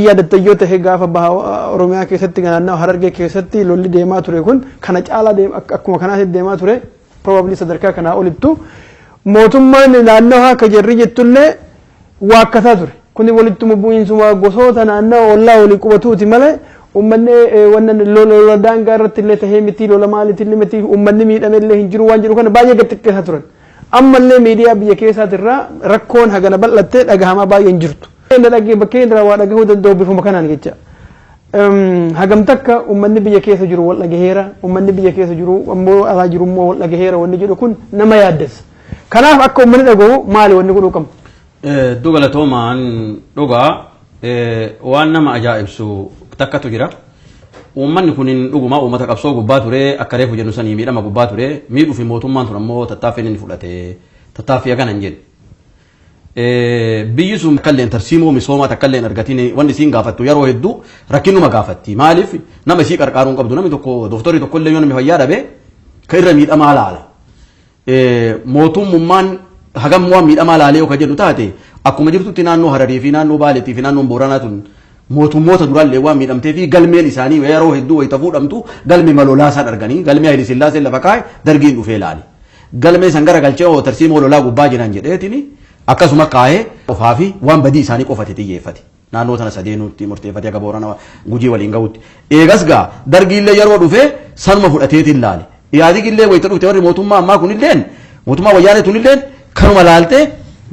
yaadattayyoo ta'e gaafa baha Oromiyaa keessatti naannoo Harargee keessatti lolli deemaa ture kun kana caalaa akkuma kanaatti deemaa ture probably sadarkaa kanaa olittu mootummaan naannoo akka jarri jettullee waakkataa ture kuni walitti bu'iinsuma gosoota naannoo ollaa walii qubatuuti malee ummanni wannan lola daangaa irratti illee tahee miti lola maalitti illee miti ummanni miidhame illee hin jiru waan jedhu kana baay'ee gattiqqeessaa turan ammallee miidiyaa biyya keessaatirraa rakkoon hagana bal'attee dhagahamaa baay'ee hin jirtu. Bakkee irraa waa dhagahuu danda'u bifuma kanaan jecha hagam takka ummanni biyya keessa jiru wal dhagaheera ummanni biyya keessa jiru ammoo alaa jiru immoo wal dhagaheera wanni jedhu kun nama yaaddessa kanaaf akka ummanni dhagahu maali wanni kun qabu. Dugalatoomaan dhugaa waan nama ajaa'ibsu takkatu jira uummanni kun dhuguma uummata qabsoo gubbaa ture akka reefu jennu sanii miidhama gubbaa ture miidhuu fi mootummaan tun ammoo tattaaffii inni fudhate tattaaffii akana hin jedhu. Biyyi sun kalleen tarsiimoo misoomaa takkalleen argatiin wanni isiin gaafattu yeroo hedduu rakkinuma gaafatti maaliif nama isii qarqaaruun qabdu namni tokko dooftorri tokko illee yoo namni fayyaa dhabe ka irra miidhamaa laala mootummaan hagam waan miidhamaa laalee yoo ka jedhu taate akkuma jirtutti naannoo Hararii fi naannoo Baaleetii fi naannoon Booranaa tun mootummoota duraallee waan miidhamtee fi galmeen isaanii yeroo hedduu wayita fuudhamtu galmee malolaasaan arganii galmee Haayile Sillaasee lafa kaa'e dargiin dhufee laale galmee san gara galchee tarsiimoo lolaa gubbaa jiran jedheetini akkasuma kaa'ee qofaa fi waan badii isaanii qofate xiyyeeffate naannoo tana sadeenutti murteeffate akka Booranaa Gujii waliin ga'utti eegas gaa dargiillee yeroo dhufee sanuma fudhateetiin laale yaadigillee wayita dhufte warri mootummaa ammaa kunilleen mootummaa wayyaanee tunilleen kanuma laaltee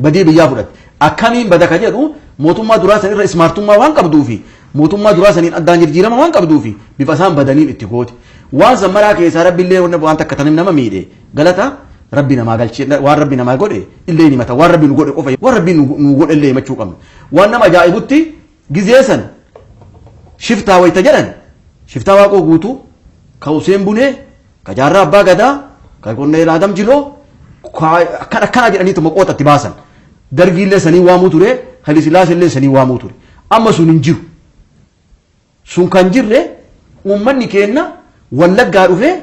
badii biyyaa fudhatte akkamiin bada ka jedhu mootummaa duraa san irra ismaartummaa waan qabduufi mootummaa duraa saniin addaan jijjiirama waan qabduufi bifa isaan badaniin itti goote waan sammaraa keessaa rabbiillee waan takka tanim nama miidhe galata rabbi namaa galchee waan rabbi namaa godhe illee ni mata waan rabbi nu godhe qofa waan rabbi nu godhe illee himachuu qabna waan nama ajaa'ibutti gizee san shiftaa wayita jedhan shiftaa waaqoo guutuu ka Useen Bunee ka Jaarraa Abbaa Gadaa ka Qonnee Laadam Jiloo akkana jedhaniitu maqootatti baasan dargiillee sanii waamuu ture Haayile Sillaasee sanii waamuu ture amma sun hin jiru sun kan jirre uummanni keenya wallaggaa dhufee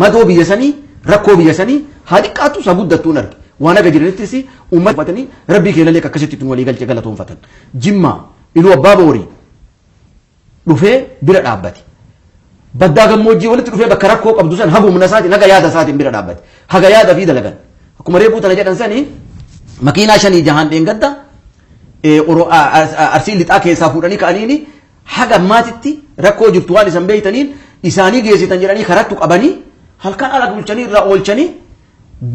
madoo biyya sanii rakkoo biyya sanii haa xiqqaatu isa guddattuun arge waan aga jiranittis uummanni uffatanii rabbii keenya illee akkasitti walii galchee galatoonfatan Jimmaa Iluu Abbaa Boorii dhufee bira dhaabbate baddaa gammoojjii walitti dhufee bakka rakkoo qabdu san hagumna isaatiin haga yaada isaatiin bira dhaabbate haga yaada fi dalagan akkuma reebuu tana jedhan sanii makiinaa 5 jahaan dheengadda arsii lixaa keessaa fuudhanii ka'aniini haga maatitti rakkoo jirtu waan isan beeytaniin isaanii geessitan jedhanii karattu qabanii halkan ala bulchanii irraa oolchanii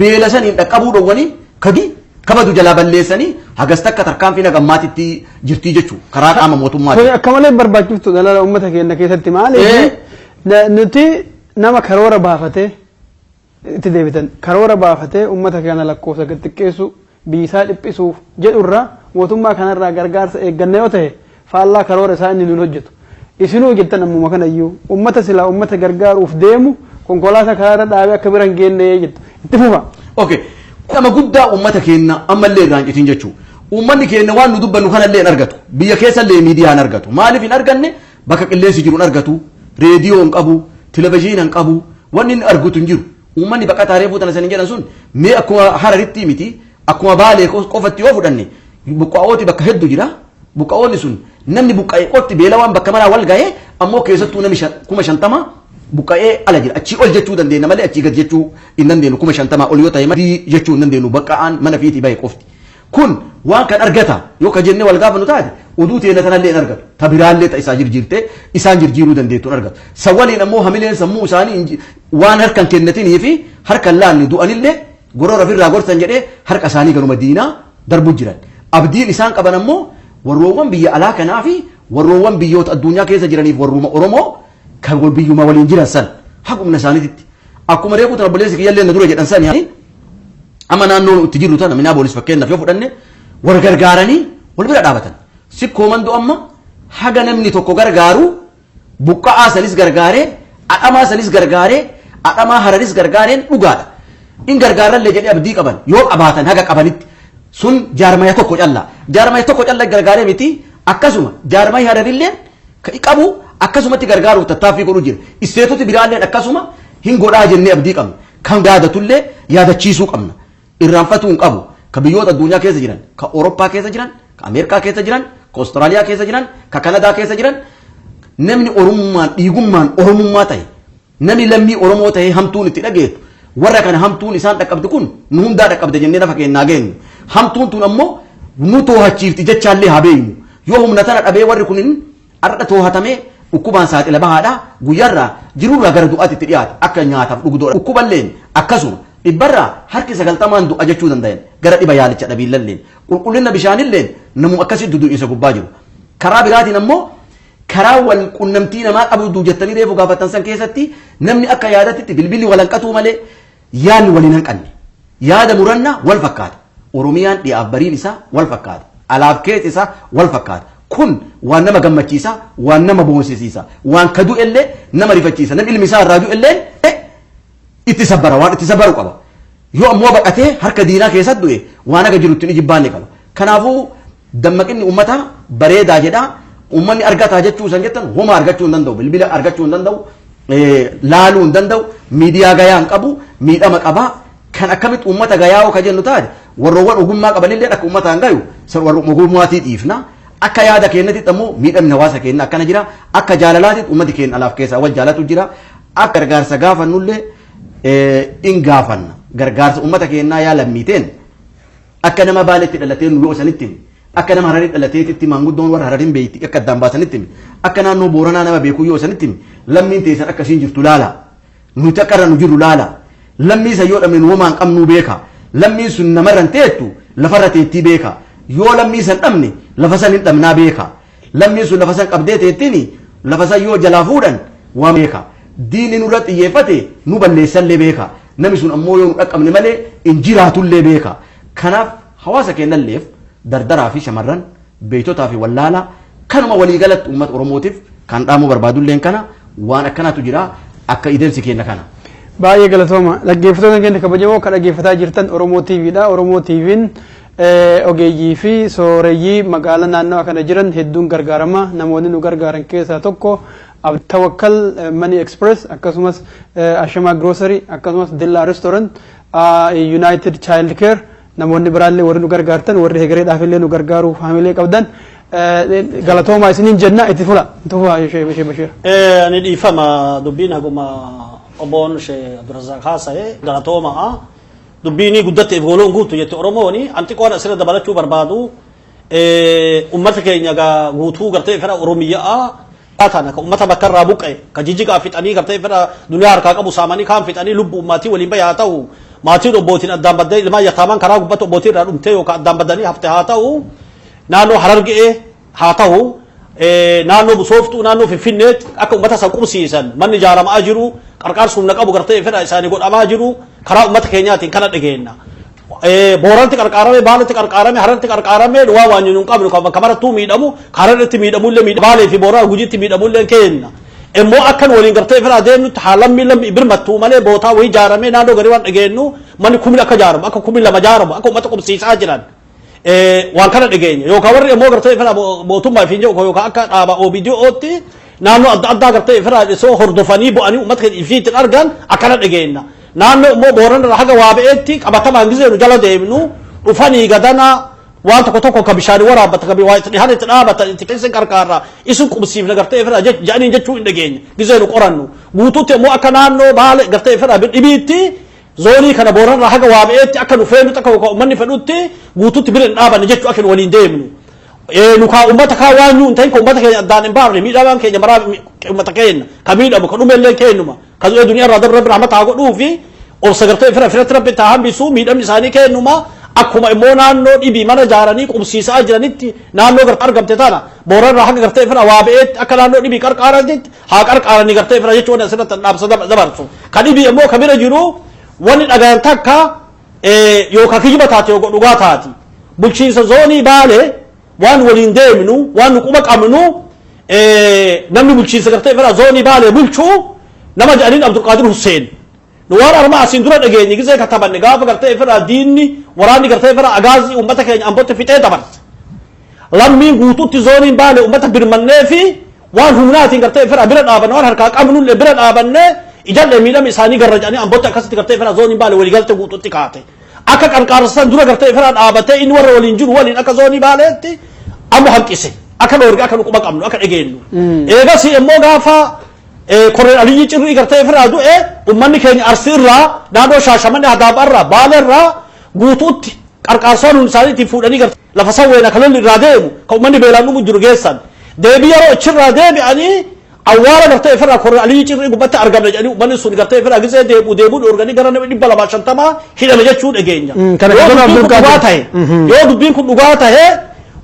beela saniin dhaqqabuu dhowwanii kagi kabadu jalaa balleessanii hagas takka tarkaanfii naga maatitti jirtii jechuu karaa qaama mootummaati. Akka malee barbaachiftu dalaala uummata keenya keessatti maali nuti nama karoora baafatee itti deebitan karoora baafatee uummata keenya lakkoofsa xiqqeessu biisaa dhiphisuuf jedhurra mootummaa kanarraa gargaarsa eegganne yoo ta'e faallaa karoora isaa inni nuun hojjetu isinuu jettan ammuma kanayyuu uummata silaa uummata gargaaruuf deemu konkolaataa karaarra dhaabee akka bira hin geenne jettu itti fufa. Okay. Nama guddaa uummata keenya ammallee irraan citiin jechuu ummanni keenya waan nu dubbannu kanallee hin argatu biyya keessallee miidiyaa hin argatu maaliif hin arganne bakka qilleensi jiru hin argatu reediyoo hin qabu televezyiina hin qabu wanni hin argutu hin jiru ummanni baqataa reefuu tana sanin jedhan sun mee akkuma Hararitti miti akkuma Baalee qofatti yoo fudhanne buqqaa'ooti bakka hedduu jira buqqaa'oonni sun namni buqqa'ee qotti beelawaan bakka maraa wal ga'ee ammoo keessattuu namni 50,000 buqqa'ee ala jira achii ol jechuu dandeenya malee achii gad jechuu hin dandeenyu 50,000 ol yoo ta'e madii jechuu hin dandeenyu baqqa'aan mana fiitii bahe qofti kun waan kan argata yoo ka jennee wal gaafannu taate oduu teena tanallee hin argatu ta biraallee ta isaa jirjiirtee isaan jirjiiruu dandeettu hin argatu sawwaliin ammoo hamileen sammuu isaanii waan harkan kennatinii fi harkan laanni du'anillee gorora firraa gorsan jedhee harka isaanii ganuma diinaa darbu jiran abdiin isaan qaban ammoo warroowwan biyya alaa kanaa fi warroowwan biyyoota addunyaa keessa jiraniif warruuma Oromoo kan biyyuma waliin jiran san haqumna isaaniitti akkuma reeku tan obboleessi kiyyallee na dura jedhan san amma naannoo itti jirru tana minaa boolis fakkeenyaaf yoo fudhanne wal gargaaranii wal bira dhaabatan sikkoo mandoo amma haga namni tokko gargaaru buqqa'aa sanis gargaaree adhamaa sanis gargaaree adhamaa Hararis gargaareen dhugaadha in gargaarallee jedhee abdii qaban yoo qabaatan haga qabanitti sun jaarmaya tokko calla gargaaree miti akkasuma jaarmaya Hararillee qabu akkasumatti gargaaruuf tattaaffii godhu jira isteetoti biraalleen akkasuma hin godhaa jennee abdii qabna kan yaadatullee yaadachiisuu qabna irraanfatuu hin qabu ka biyyoota addunyaa keessa jiran ka Awurooppaa keessa jiran ka Ameerikaa keessa jiran ka Awustiraaliyaa keessa jiran ka Kanadaa keessa jiran namni oromummaan dhiigummaan oromummaa ta'e namni lammii Oromoo ta'e hamtuun itti dhageetu warra kana hamtuun isaan dhaqqabdu kun nu hundaa dhaqqabde jennee lafa kennaa geenyu hamtuun tun ammoo nu toohachiifti jechaallee haa beeynu yoo humna tana dhabee warri kunin arda toohatamee dhukkubaan saaxila bahaadha guyyaarraa jirurraa gara du'aatitti dhiyaata akka nyaataaf dhugdoo dhukkuballeen akkasuma dhibbarraa harki 90 du'a jechuu danda'an gara dhiba yaalicha dhabiillalleen qulqullina bishaanilleen namu akkasitti du'insa gubbaa jiru karaa biraatiin ammoo karaa wal qunnamtii namaa qabdu jettanii reefu gaafatan san keessatti namni akka yaadatti bilbilli walanqatuu malee yaadni waliin hanqanne yaada murannaa wal fakkaata oromiyaan dhiyaaf bariin isaa wal fakkaata alaaf keessa isaa wal fakkaata kun waan nama gammachiisa waan nama boonsisiisa waan kadu illee nama rifachiisa namni ilmi isaa irraa illee itti sabbara waan itti sabbaru qaba yoo ammoo baqatee harka diinaa keessatti du'e waan aga jirutti ni jibbaanne qaba kanaafuu dammaqinni ummata bareedaa jedha ummanni argataa jechuu san jettan homa argachuu hin danda'u bilbila argachuu hin danda'u laaluu hin danda'u miidiyaa gayaa hin qabu miidhama qaba kan akkamitti ummata gayaa ka jennu taate warroowwan ogummaa qabanillee akka ummataan gayu warra ogummaatii dhiifna akka yaada keenyatti ammoo miidhamni hawaasa keenya akkana jira akka jaalalaatti ummati keenya alaaf keessaa wal jaalatu jira akka gargaarsa gaafannullee in gaafanna gargaarsa ummata keenyaa yaa lammiiteen akka nama Baaleetti dhalateen nu yoo sanitti akka nama Hararii dhalateetti maanguddoon warra Harariin beeyti akka addaan baasanitti akka naannoo Booranaa nama beekuu yoo sanitti lammiin teessan akkasiin jirtu laala nuti akka irra nu jiru laala lammii isa yoo dhabne nu homaan qabnuu beeka lammiin sun namarran teettu lafarra teettii beeka yoo lammii san dhabne lafa san hin dhabnaa beeka lammiin sun lafa san qabdee teettiin lafa san yoo jalaa fuudhan waa beeka diinni nurra xiyyeeffate nu balleessallee beeka namni sun ammoo yoo nu dhaqqabne malee in jiraatullee beeka kanaaf hawaasa keenyalleef dardaraa fi shamarran beektotaa fi wallaalaa kanuma waliigalatti uummata Oromootiif kan dhaamuu barbaadulleen kana waan akkanaatu jira akka ideemsi keenya kana. Baay'ee galatooma dhaggeeffattoota keenya kabajamoo kan dhaggeeffataa jirtan Oromoo TVdha. Oromoo TVn ogeeyyii fi sooreyyii magaalaa naannawaa kana jiran hedduun gargaarama namoonni nu gargaaran keessaa tokko Tawakkal Money Express akkasumas Ashama Grocery akkasumas Dilla Restaurant United Child Care namoonni biraallee warri nu gargaartan warri hegereedhaaf illee nu gargaaruu haamilee qabdan galatooma isiniin jenna itti fula tufa ishee Bashir. Ani dhiifama dubbiin haguma oboon shee Abdurrazaaq haasa'e galatooma dubbiin guddatteef gooloon guutu jette Oromooni anti qoon asirra dabalachuu barbaadu ummata keenya guutuu gartee fedha Oromiyaa taana ka ummata bakka irraa buqqe ka jijjigaa fixanii gartee fedha duniyaa harkaa qabu saamanii kaan fixanii lubbuu ummaatii waliin bayaa ta'u maatiin obbootiin addaan baddee ilmaa yataamaan karaa gubbatti obbootiin irraa dhumtee yookaan addaan baddanii hafte haa ta'u naannoo Harargee haa ta'u naannoo Busooftuu naannoo Finfinneetti akka ummata san qubsiisan manni ijaaramaa jiru qarqaarsuun na qabu gartee fedha isaanii godhamaa jiru karaa ummata keenyaatiin kana dhageenna. Booranti qarqaarame Baaleetti qarqaarame Hararti qarqaarame waa waan nu qabnu kan marattuu miidhamu Hararratti miidhamullee Baalee fi Booraa Gujiitti miidhamullee kenna. Immoo akkan waliin gartee fedha deemnutti haalammi lammi birmattuu malee bootaa wayii ijaarame naannoo garii waan dhageennu manni kumil akka ijaaramu akka kumil lama ijaaramu akka ummata qubsiisaa jiran. waan kana dhageenya yookaan warri immoo gartee fira mootummaa fi yookaan akka dhaaba OBDO'tti naannoo adda addaa gartee fira soo hordofanii bu'anii uummata keenya ifiitti argan akkana dhageenya naannoo immoo Booranaa haga Waabeetti qabatamaan gisee nu jala deemnu dhufanii gadana waan tokko tokko ka bishaan waraabbata ka waa itti hada itti dhaabata itti keessa qarqaarra isin qubsiifna gartee fira jedhanii jechuu hin dhageenya gisee nu qorannu guutuutti immoo akka naannoo Baalee gartee fira dhibiitti zoonii kana Booranaa haga Waabeetti akka nu feenu takka uummanni fedhutti guutuutti bira dhaabanne jechuu akka waliin deemnu nu kaa uummata kaa waan nu ta'in ko uummata keenya addaan hin baafne miidhamaan keenya maraa uummata keenya ka miidhamu ka dhumellee keenyuma ka dunia irraa dabra rahmataa godhuu fi obsa gartee fira fira rabbi taa hambisu miidhamni isaanii keenyuma akkuma immoo naannoo dhibii mana jaaranii qubsiisaa jiranitti naannoo gartee argamte tana Booranaa haga gartee fira Waabeetti akka naannoo dhibii qarqaaranitti haa qarqaaranii gartee fira jechuun asirratti dhaabsa dabarsu ka dhibii immoo ka bira jiru wani dhagayan takka yookaan kijiba taate yookaan dhugaa taati bulchiinsa zoonii Baalee waan waliin deemnu waan nu quba qabnu namni bulchiinsa gartee fira zoonii Baalee bulchuu nama jedhaniin Abdulqaadir Hussein nu waan arma asin dura dhageenye gisee katabanne gaafa gartee fira diinni waraanni gartee fira agaazii uummata keenya ambotti fixee dabarse lammiin guutuutti zooniin Baalee uummata birmannee fi waan humnaatiin gartee fira bira dhaabanne waan harkaa qabnullee bira dhaabanne ijalle miidhama isaanii garrajanii ambotti akkasitti gartee fira zoonii Baalee walii galte guutuutti kaate akka qarqaarsan dura gartee fira dhaabatee inni warra waliin jiru waliin akka zoonii Baaleetti ammo hanqise akka dhoorge akka nu quba qabnu akka dhageenyu eegas immoo gaafa korreen aliyyi cirrii gartee fira du'e ummanni keenya Arsii irraa naannoo Shaashamannee Hadaabaa irraa Baalee irraa guutuutti qarqaarsoon isaaniitti fuudhanii gartee lafa sawweena kalolli irraa deemu ka ummanni beelaan dhumu jiru geessan deebii yeroo achirraa deebi'anii awwaara gartee fira korreen aliyyi cirrii gubbatti argamne jedhanii ummanni sun gartee fira gisee deebi'uu dhoorganii gara nama 250 hidhame jechuu dhageenya yoo dubbiin kun dhugaa tahe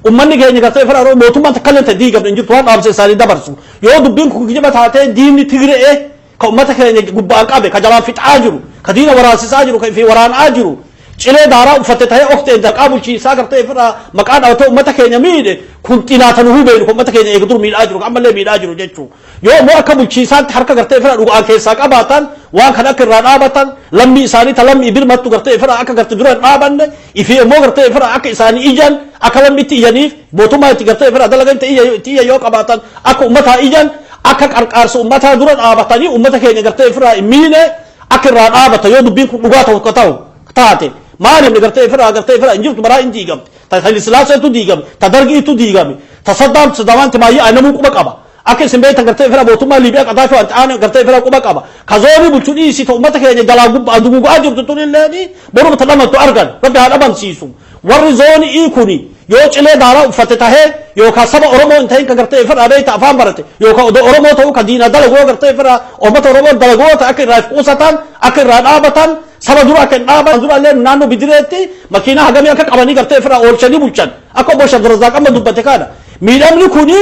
ummanni keenya gartee fira mootummaan takkalleen ta'e diigamne injirtu waan dhaabse isaanii dabarsu yoo dubbiin kun kijiba taatee diinni Tigree ka ummata keenya gubbaan qabe ka jalaan fixaa jiru ka diina waraansisaa jiru ka fi waraanaa jiru cilee daaraa uffatte tahee oktee daqaa bulchiisaa gartee fira maqaa dhaawatee ummata keenya miidhe kun xinaatan hubeenu ummata keenya eegdur miidhaa jiru ammallee miidhaa jiru jechuu yoo immoo akka bulchiisaatti harka gartee fira dhugaan keessaa qabaatan waan kan akka irraa dhaabatan lammii isaanii ta lammii birmattu gartee fira akka gartee dura dhaabanne ifi immoo gartee fira akka isaanii ijan akka lammiitti iyaniif mootummaa itti gartee fira dalagan itti iyya yoo qabaatan akka ummataa ijan akka qarqaarsa ummataa dura dhaabatanii ummata keenya gartee fira miine akka irraa dhaabata yoo dubbiin kun dhugaa ta'u taate maaliif gartee fira injirtu maraa hin diigamte ta Hayilasillaaseentu diigame ta Dargiitu diigame ta Saddaamaanti maayyaa namuu quba qaba akka isin beektan gartee fira mootummaa Liibiyaa qadaafii waan ta'an gartee fira quba qaba ka zoonii bulchuu dhiisii ta ummata keenya jalaa dugugaa jirtu tunilleeni boruma ta dhamantu argan rabbi haa dhamansiisu warri zoonii kuni yoo cilee daaraa uffatte tahee yookaan saba Oromoo hin ta'in ka gartee fira beekta afaan barate yookaan Oromoo ta'uu ka diina dalagoo gartee fira uummata Oromoo dalagoota akka irraa qusatan akka irraa dhaabatan saba dura akka dhaaban dura illee naannoo Bidireetti makiinaa hagamii akka qabanii gartee fira oolchanii bulchan akka obbo Shabdirazaaq amma dubbate kana miidhamni kuni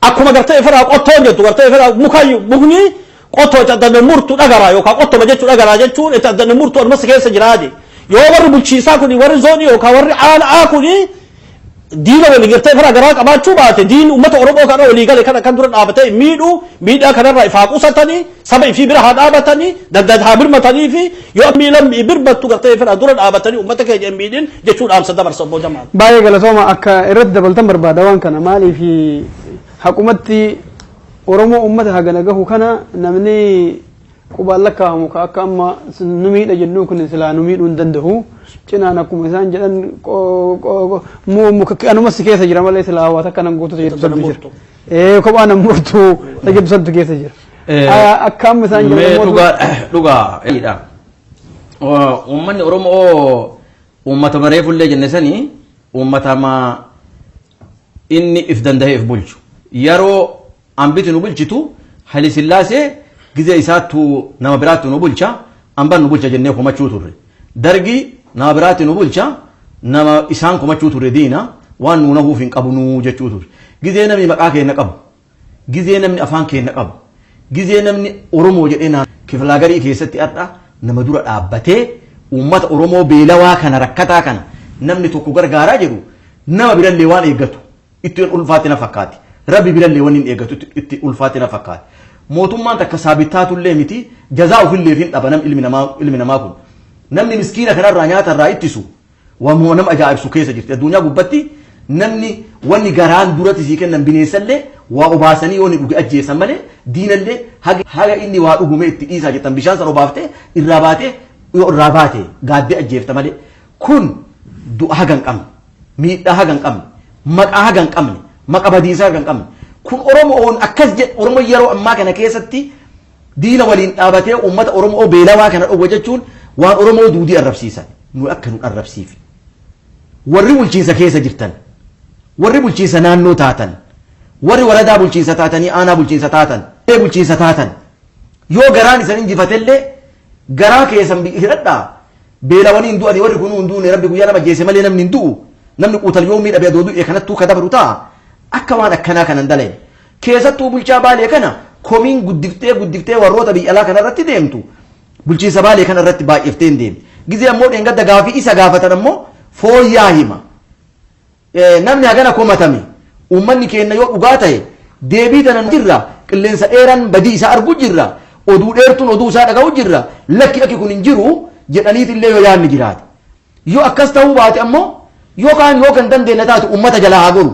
akkuma gartee fira qottoon jettu gartee fira mukni qottoo itti addanne murtu dhagaraa yookaan qottoma jechuu dhagaraa jechuun itti addanne murtu ormas keessa jiraate yoo warri bulchiisaa kuni warri zoonii yookaan warri aanaa kuni diina walii gartee fira garaa qabaachuu baate diin uummata Oromoo kana walii gale kana kan dura dhaabatee miidhaa kanarraa ifaa qusatanii saba ifii bira haa dhaabatanii daldala haa birmatanii fi yoo miilan birmattu gartee fira dura dhaabatanii uummata keenya miidhin jechuu dhaamsa dabarsa obbo Jamaal. Baay'ee galatooma akka irratti dabaltan barbaada waan kana maaliif haqumatti Oromoo uummata hagana gahu kana namni qubaan lakkaa'amu ka akka amma nu miidha jennu kun silaa nu miidhuu hin danda'u cinaan akkuma isaan jedhan anumas keessa jira malee silaa hawaasa akkanan guututu jira kophaan an murtu tajaajilu keessa jira akka amma isaan jedhan dhugaa uummanni Oromoo uummata maree fullee jenne sanii uummata ma inni if danda'eef bulchu yeroo ambiti nu bulchitu Hayilasillaasee gizee isaattu nama biraatti nu bulcha amban nu bulcha jennee komachuu turre Dargii nama biraatti nu bulcha nama isaan komachuu turre diina waan nu nahuuf hin qabu nu jechuu turre gizee namni maqaa keenya qabu gizee namni afaan keenya qabu gizee namni Oromoo jedhee naan kiflaa garii keessatti adda nama dura dhaabbatee uummata Oromoo beelawaa kana rakkataa kana namni tokko gargaaraa jiru nama birallee waan eeggatu itti ulfaatina fakkaati rabbi birallee waan hin eeggatu itti ulfaatina fakkaati mootummaan takka saabitaatullee miti jazaa ofillee fin dhaba nam ilmi namaa kun namni miskiina kanarraa nyaata irraa ittisu ومو نم أجائب سكيسة جرت الدنيا قبتي نمني واني قران دورتي زي كنا بنيس اللي وأباسني وني أجي سمله دين اللي هاga إني وأقومي تيسا جتن بيشان سر وبافته الراباته قاعد أجيفت ماله كن دو هاgan كم ميت هاgan كم مك هاgan كم مك أبديسا هاgan كم كن أورمو أون أكز أورمو يرو أما كنا كيستي دين ولين أبته أمة أورمو بيلا وكنا أوجتون وان أورمو دودي الربسيسا نؤكد الربسيف ورّي الجيزة كيسة جرتن ورّي الجيزة نانو تاتن ورّي ولدا بالجيزة تاتني أنا بالجيزة تاتن إيه بالجيزة تاتن يو غراني سنين جفتلي غرا كيسة بيهرتا بيلا ولين دو أدي ورّي كنون دون ربي كويانا ما جيسة مالي نم نندو نم نقوت اليوم مين أبي أدودو إيه كانت تو كذا بروتا أكمان أكنا كان دلين كيسة تو بالجا بالي كنا كومين قدفتة وروتا بي ألا كنا رتي ديمتو بالجيزة بالي كنا رتي باي إفتين ديم جزء أمور إنقدر دعافي إسا غافة نمو فويا هما namni hagana komatami ummanni keenya yoo dhugaa ta'e deebii tanan jirra qilleensa dheeraan badii isaa argu jirra oduu dheertuun oduu isaa dhaga'u jirra lakki akki kun hin jiru jedhaniit illee yoo yaadni jiraate yoo akkas ta'uu baate ammoo yookaan yoo kan dandeenya taatu ummata jalaa haa goru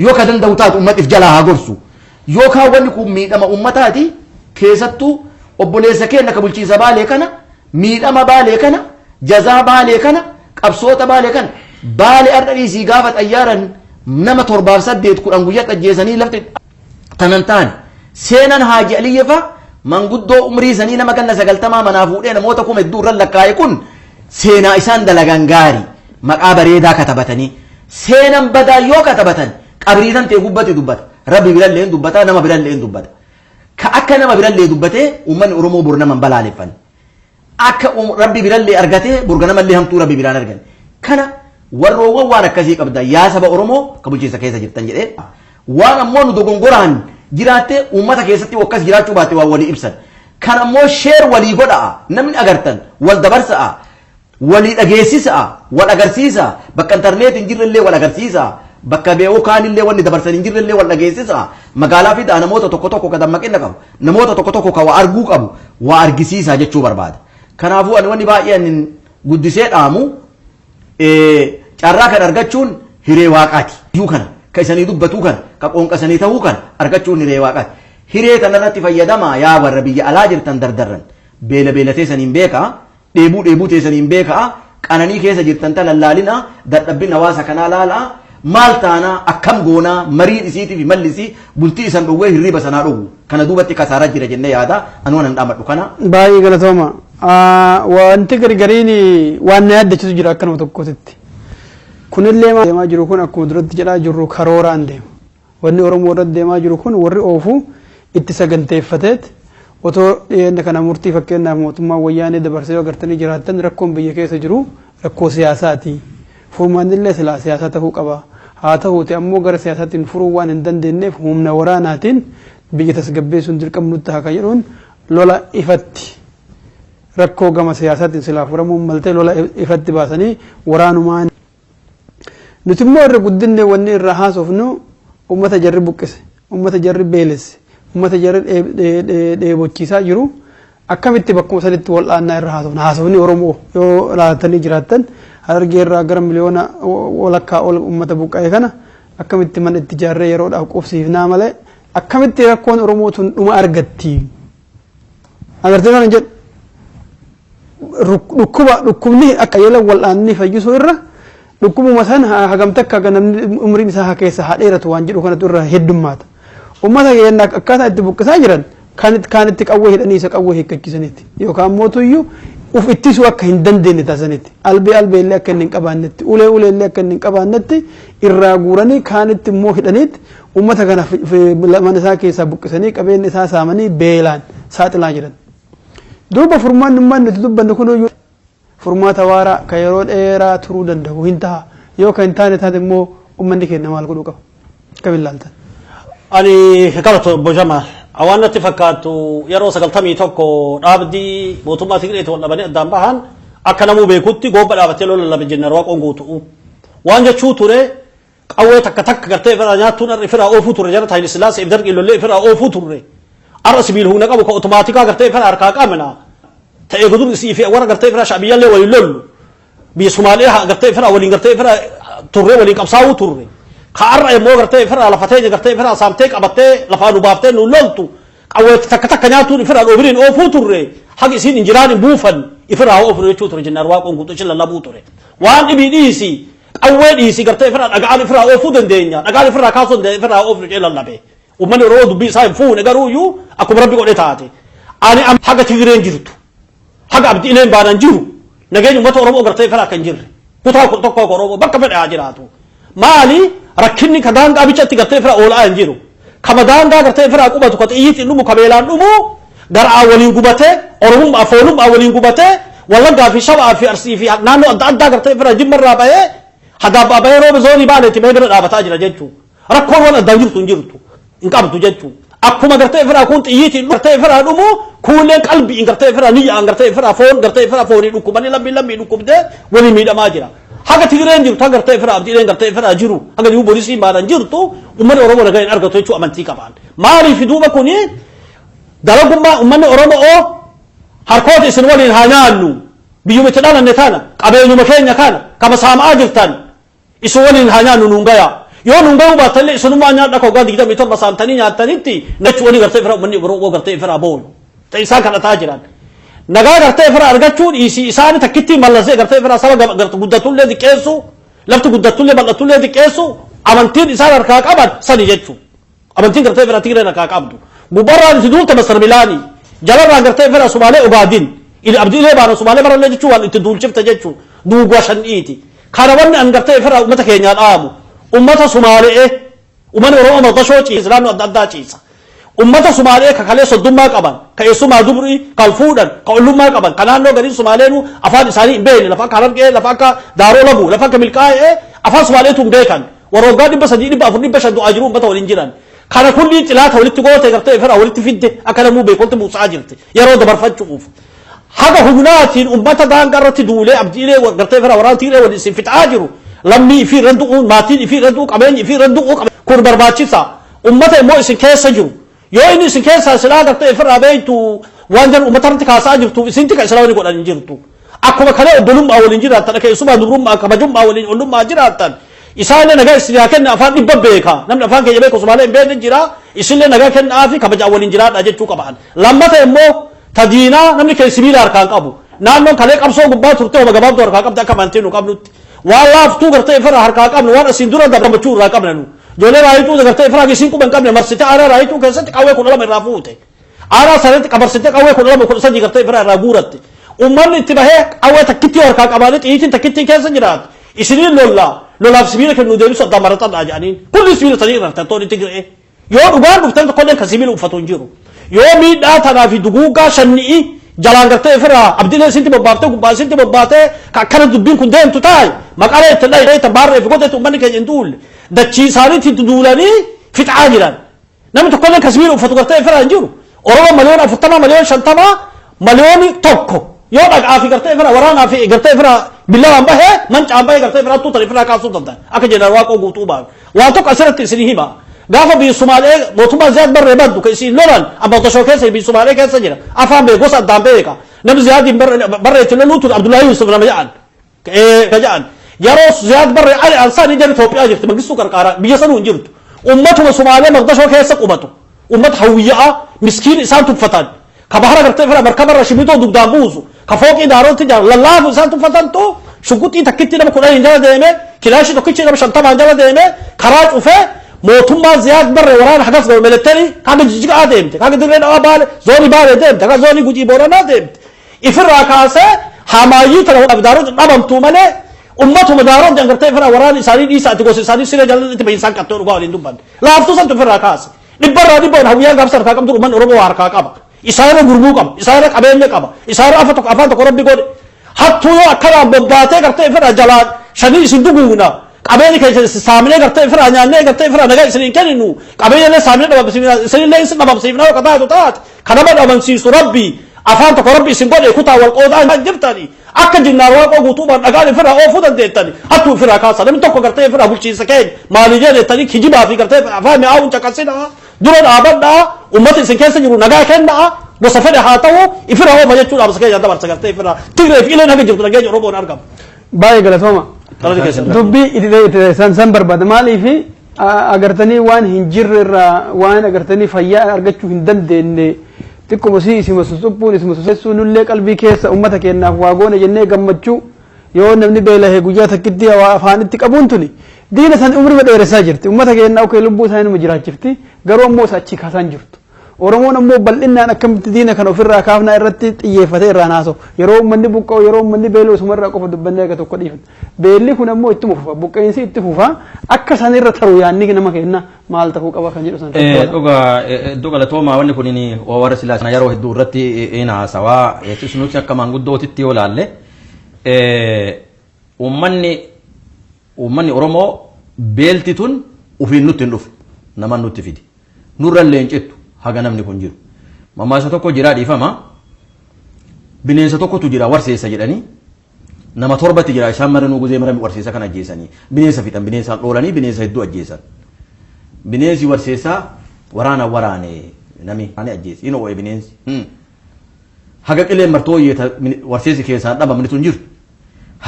yoo kan danda'u taatu ummatiif jalaa haa gorsu yookaan wanni kun miidhama ummataati keessattuu obboleessa keenya ka bulchiisa baalee kana miidhama baalee kana jazaa baalee kana qabsoota baalee kana baalee ardhiisii gaafa xayyaaran nama 7-8 kudhan guyyaa ajjeesanii lafti tanantaan seenan haaji aliyyefa manguddoo umrii sanii nama ganna 90 manaa fuudhee namoota kuma hedduu irra lakkaa'e kun seenaa isaan dalagan gaarii maqaa bareedaa katabatanii seenan badaa yoo katabatan qabriitan ta'e gubbate dubbata rabbi birallee dubbata nama birallee dubbata ka akka nama birallee dubbate ummanni oromoo bor nama balaaleffan akka rabbi birallee argate burga namallee hamtuu rabbi biraan argan kana warroowwan waan akkasii qabda yaa saba oromoo ka bulchiinsa keessa jirtan jedhee waan ammoo nu dogongoraan jiraatte uummata keessatti akkas jiraachuu baatte waan walii ibsan kan ammoo sheer walii godhaa namni agartan wal dabarsa'a walii dhageessisa'a wal agarsiisa bakka intarneetiin jirrellee wal agarsiisa bakka bee'uu kaanillee wanni dabarsan hin jirrellee wal dhageessisaa magaalaa fidaa namoota tokko tokko ka dammaqina qabu namoota tokko tokko ka waa arguu qabu waa argisiisaa jechuu barbaada kanaafuu ani wanni baay'een guddisee dhaamu carraa kan argachuun hiree waaqaati yuu kana ka isanii dubbatuu kana ka qoonqasanii ta'uu kana argachuun hiree waaqaati hiree kanarratti fayyadamaa yaa warra biyya alaa jirtan dardarran beela teessaniin beekaa dheebuu teessaniin beekaa qananii keessa jirtan talallaalina dadhabbin hawaasa kanaa laalaa maal taanaa akkam goonaa mariin isiitii fi mallisii bultii isan dhowwee hirriba sanaa dhowwu kana duubatti kasaaraa jira jennee yaada anuu nan dhaamadhu kana. Baay'ee galatooma wanti gargariin waan na yaaddachiisu jira akkanuma tokkotti. Kunillee deemaa jiru kun akkuma duratti jedhaa jirru karooraan deema. Wanni Oromoo irratti deemaa jiru kun warri oofuu itti saganteeffateet otoo dhiyeenya kana murtii fakkeenyaaf mootummaa wayyaanee dabarsee yoo agartanii jiraattan rakkoon biyya keessa jiru rakkoo siyaasaati. Furmaannillee silaa siyaasa ta'uu qaba. Haa ta'uuti ammoo gara siyaasaatiin furuu waan hin dandeenyeef humna waraanaatiin biyya tasgabbeessuun dirqamnutti haa jedhuun lola ifatti rakkoo gama siyaasaatiin silaa furamuun maltee lola ifatti baasanii waraanumaan. Nuti immoo irra guddinne wanni irraa haasofnu uummata jarri buqqise, uummata jarri beelesse, uummata jarri dheebochiisaa jiru akkamitti bakkuma sanitti wal'aannaa irra haasofna. Haasofni Oromoo yoo laalatanii jiraattan Harargee irraa gara miliyoona walakkaa ol uummata buqqa'e kana akkamitti mana itti ijaarree yeroodhaaf qubsiifnaa malee akkamitti rakkoon Oromoo tun dhuma argatti. Agartee kana jedhu dhukkubni akka yelan wal'aannii fayyisuu irra dhukkubuma san hagamta akka namni umriin isaa keessa hadheeratu waan jedhu kanatu irra heddummaata. Uummata keenya akkaataa itti buqqisaa jiran kan itti qawwee hidhanii isa qawwee hiikkachisanitti yookaan mootuyyuu uf ittisuu akka hin dandeenye taasisanitti albee illee akka hin qabaannetti ulee illee akka hin qabaannetti irraa guuranii kaanitti immoo hidhaniitti uummata kana mana isaa keessaa buqqisanii qabeenya isaa saamanii beelaan saaxilaa jiran. Duuba furmaannummaan nuti dubbannu kunuyyuu furmaata waaraa ka yeroo dheeraa turuu danda'u hin taha yoo kan hin taane taate immoo uummanni keenya maal godhuu qaba kamiin laaltan. Ani kalato bojama awaan natti fakkaatu yeroo 91 dhaabdii mootummaa Tigreetti wal dhabanii addaan bahan akka namuu beekutti gobba dhaabatee lola lama jenna waaqoon guutuu waan jechuu ture qawwee takka gartee ifira nyaattuun ifira oofuu ture jara Haayile Sillaasee dargii lollee ifira oofuu ture arra sibiil humna qabu ka otomaatika gartee ifira harkaa qabna ta'ee gudur isii fi warra gartee ifira shaabiyyaallee waliin lollu بيسوماليها قرتي فرا ولين قرتي فرا توري ولين قبساو توري خار مو قرتي فرا لفتي قرتي فرا سامتك ابتي لفانو بافتي نولتو او تكتك نياتو فرا اوبرين او فوتوري حق سين انجران بوفن افرا او افرو تشوتر جنار واقون غوتو شلا لابوتوري وان ابي ديسي اول ديسي قرتي فرا اقال فرا او فودن دينيا اقال فرا كاسون دي فرا او فرا جلا لبي ومن رود بي سايم فو نغرو يو اكو ربي قدتاتي اني ام حق تيغرين جرتو حق عبد الين بانان جيرو نجاني متى أوروبا قرتي فرا كنجر كتاو كتاو أوروبا بكا فدا عجراتو مالي ركني كدان قابي تشتي قرتي فرا أولا أنجيرو كمدان قرتي فرا كوبا تقط إيتي نمو كبيلان نمو در أولين قبته أوروم أفولم أولين قبته والله قافي شبع في أرسي في نانو أنت قرتي فرا جمر رابعه هذا بابا روب زوني بالي تبادر رابطة أجر جتو ركون ولا دنجر تنجرتو إن كابتو جتو أكما قرتي فرا كنت إيتي قرتي فرا نمو كولك قلبي إن قرتي فرا نية إن قرتي فرا فون قرتي فرا فوني نكو بني لمي نكو ده ولي ميدا ما جرا حاجة تيجرين جرو تاجر قرتي فرا أبدي قرتي فرا جرو حاجة يو بوليسي ما نجرتو ومن أوروبا نجاين أرجعتو شو أمانتي كمان مالي في دوما كوني داركم ما ومن أوروبا أو حركات إسنوالي هانيانو بيوم تدانا نتانا قبل يوم كين يكانا كما سام أجرتان إسنوالي هانيانو نونجايا yoo nungaa hubaatalle isunuma nyaadha koo gaadi gidami torba saamtanii nyaatanitti nachuuni gartee fira manni biroo gartee fira boonu isaan kadhataa jiran nagaa gartee fira argachuun isaan takkitti mallasee gartee fira saba guddatullee diqqeessu lafti guddatullee bal'atullee diqqeessu amantiin isaan harkaa qaban sani jechuu amantiin gartee fira tigreen harkaa qabdu gubarraan itti duulta masar bilaanii jalarraan gartee fira sumaalee ogaadin ili abdiilee baana sumaalee barallee jechuu waan itti duulchifta jechuu duugwa shan'iiti kana wanni an gartee fira ummata keenyaa dhaamu ummata Sumaalee umman Oromoo maqashoo ciisa naannoo adda addaa ciisa ummata Sumaalee ka kalee soddummaa qaban ka eessumaa dubrii kal fuudhan ka ollummaa qaban ka naannoo gariin Sumaaleenu afaan isaanii hin beekne lafa akka Harargee lafa akka Daaroo Labuu lafa akka Milkaa'ee afaan Sumaaleetu hin beekan waroggaa 300 400 500 du'aa jiru ummata waliin jiran kana kulli xilaata walitti goote gartee fira walitti fidde akka namuu beekolti buusaa jirti yeroo dabarfachuuf haga humnaatiin ummata daangarratti duulee abdiilee gartee fira waraan tiiree waliin isin fixaa jiru لمي في ردوء ماتين في ردوء قبين في ردوء كون برباچيسا امته مو اسن كيسا جرو يو ان اسن كيسا سلا دكت افر ابيتو وانجن امترت كاسا جرتو سنتي كسلاوني قدان جرتو اكو كله بلوم اولين جرا تنك يسما دبرم كبجم اولين اولم ما جراتن اسانه نغا اسيا كن افان دببيكا نم افان كيبه كسماله بين جرا اسله نغا كن افي كبج اولين جرا دجتو قبان لمته مو تدينا نم كي سبيل اركان قبو نانو كله قبسو غبا ترتو مغباب دور كاقبدا كمانتينو قبلت والله فتو قرتي فرا حركا قبل وانا سندورا دبر بچور را قبلنو جولي رايتو قرتي فرا گسين کو بن قبل مرسته ارا رايتو كست قوي كون لما رافوته ارا سرت قبرسته قوي كون لما كون سنجي قرتي فرا راغورت امن انتباه قوي تكتي وركا قبالت ايتين تكتي كسن جرات اسنين لولا سبيل كن نديرو صد مرتا اجانين كل سبيل صديق رتا تو تيجري يو دوغان بفتن كون كسبيل وفتون جيرو يو مي داتا في دغوغا شني jalaan gartee fira abdilee sinti bobbaafte gubbaa sinti bobbaate ka akkana dubbiin kun deemtu taay maqalee itti dhahee tabaarree fi godhetu ummanni keenya hin duulle dachii isaaniitti duulanii fixaa jiran namni tokkollee kasbiin uffatu gartee fira hin jiru Oromoo miliyoona 40 miliyoona 50 miliyooni tokko yoo dhaqaa fi gartee fira waraanaa fi gartee fira billaan bahee mancaan bahee gartee fira tuutanii fira kaasuu danda'a akka jedhan waaqoo guutuu baan waan tokko asirratti isin hima gaafa bi Sumaalee mootummaa Ziyaad barree baddu ka isin lolan abba toshoo keessa bi Sumaalee keessa jira afaan bee gosa addaan beeka nam Ziyaad barree itti loluutu Abdullahi Yusuf nama ja'an ka ja'an yeroo Ziyaad barree Ali Ansaan ija Itoophiyaa jirti mangistuu qarqaaraa biyya sanuu hin jirtu ummatuma Sumaalee maqdashoo keessa qubatu ummat hawwiyyaa miskiin isaan tuffatan ka bahara gartee fira markabarra shibitoo dugdaan buusu ka fooqii daarootti jira lallaafu isaan tuffatan to shukuxii takkitti nama 10 jala deeme kilaashii tokkichi nama 50 jala deeme karaa cufee mootummaa Ziyaad barre waraana hagas go military kaga jijiga adeemte kaga dirreen abaale zooni baale deemte kaga zooni gujii boorana deemte ifirraa kaase hamaayii tana abdaaro dhabamtu male ummatu madaaro dangartee ifirraa waraana isaanii dhiisaati gosa isaanii siree jalatti bayisan qattoo dhugaa waliin dubban laaftu san ifirraa kaase dhibbarraa dhibboon hawiyyaa gaafsar kaa qabdu umman Oromoo harkaa qaba isaara gurmuu qaba isaara qabeenya qaba isaara afaan tokko rabbi godhe hattuu yoo akkana bobbaatee gartee ifirraa jalaa shanii isin duguuna qabeenya keessa saamnee gartee ifirraa nyaannee gartee ifirraa nagaa isin kenninu qabeenya illee saamnee dhabamsiifna isin illee isin dhabamsiifna yoo qataatu taate kanama dhabamsiisu rabbi afaan tokko rabbi isin godhe kutaa wal qoodaa jirtani akka jinnaa waaqoo guutuubaan dhagaan ifirraa oofuu dandeettani hattuu ifirraa kaasa namni tokko gartee ifirraa bulchiinsa keenya maalii jedhettanii kijibaa fi gartee afaan mi'aawun caqasina dura dhaabadhaa ummata isin keessa jiru nagaa kennaa gosa fedhe haa ta'u ifirraa ooma jechuudha absa keenya dabarsa gartee ifirraa Tigraay fi ileen haga jirtu nageenya Oromoon argamu baay'ee galatooma. Dubbii itti san barbaada maaliif agartanii waan hin jirre irraa waan agartanii fayyaa argachuu hin dandeenye xiqquma isima susubbuun isima susessuun nullee qalbii keessa ummata keenyaaf waa goone jennee gammachuu yoo namni beelahee guyyaa takkitti afaanitti qabuun tuni diina san umrii dheeressaa jirti ummata keenyaa okee lubbuu isaanii numa jiraachifti garuu ammoo achi kaasaan jirtu. Oromoon ammoo bal'inaan akkamitti diina kan ofirraa kaafnaa irratti xiyyeeffatee irraa naasoo yeroo uummanni buqqa'u yeroo uummanni beeloo isumarraa qofa dubbannee akka tokko dhiifan beelli kun ammoo itti fufa buqqeensi itti fufa akka sanirra taru yaanni nama kenna maal ta'uu qaba kan jedhu san. Iddoo galatoomaa wanni kun warra silaa yeroo hedduu irratti haasawaa nuti akka maanguddootitti yoo laalle uummanni Oromoo beelti tun ufiin nutti hin dhufe naman nutti fidi nurra leencittu. Haga namni kun jiru mammaasa tokko jira dhiifama bineensa tokkotu jira warseessa jedhanii nama torbatti jira isaan maranuu guzee marami warseessa kan ajjeesanii bineensa fixan bineensaan dhoolanii bineensa hedduu ajjeesan bineensi warseessaa waraane nami ani ajjeesi ino oo'e bineensi haga qileen martoo yeeta warseessi keessaan dhabamni tun jirtu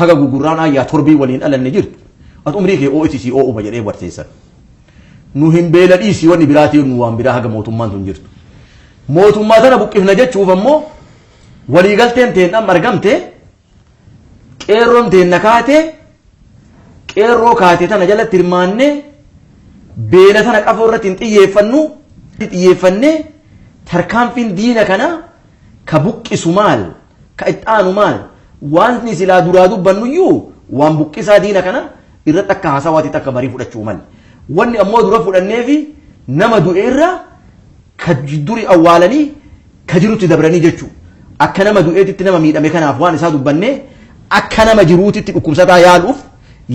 haga gugurraan ayyaa torbii waliin dhalanne jirtu at umrii kee oo'itisi oo'uma jedhee warseessan. Nu hin beela dhiisii wanni biraatii nu waan biraa haga mootummaan tun jirtu. Mootummaa tana buqqifna jechuuf ammoo waliigalteen teennaan argamte qeerroon teenna kaate qeerroo kaate tana jalatti hirmaannee beela tana qafoo irratti hin xiyyeeffannee tarkaanfiin diina kana ka buqqisu maal ka ittaanu maal waan silaa duraa dubbannuyyuu waan buqqisaa diina kana irratti akka haasawaatitti akka barii fudhachuu mali. Wanni ammoo dura fudhanneefi nama du'eerra ka duri awwaalanii ka jirutti dabranii jechuudha. Akka nama du'eetitti nama miidhame kanaaf waan isaa dubbannee akka nama jiruutitti dhukkubsataa yaaluuf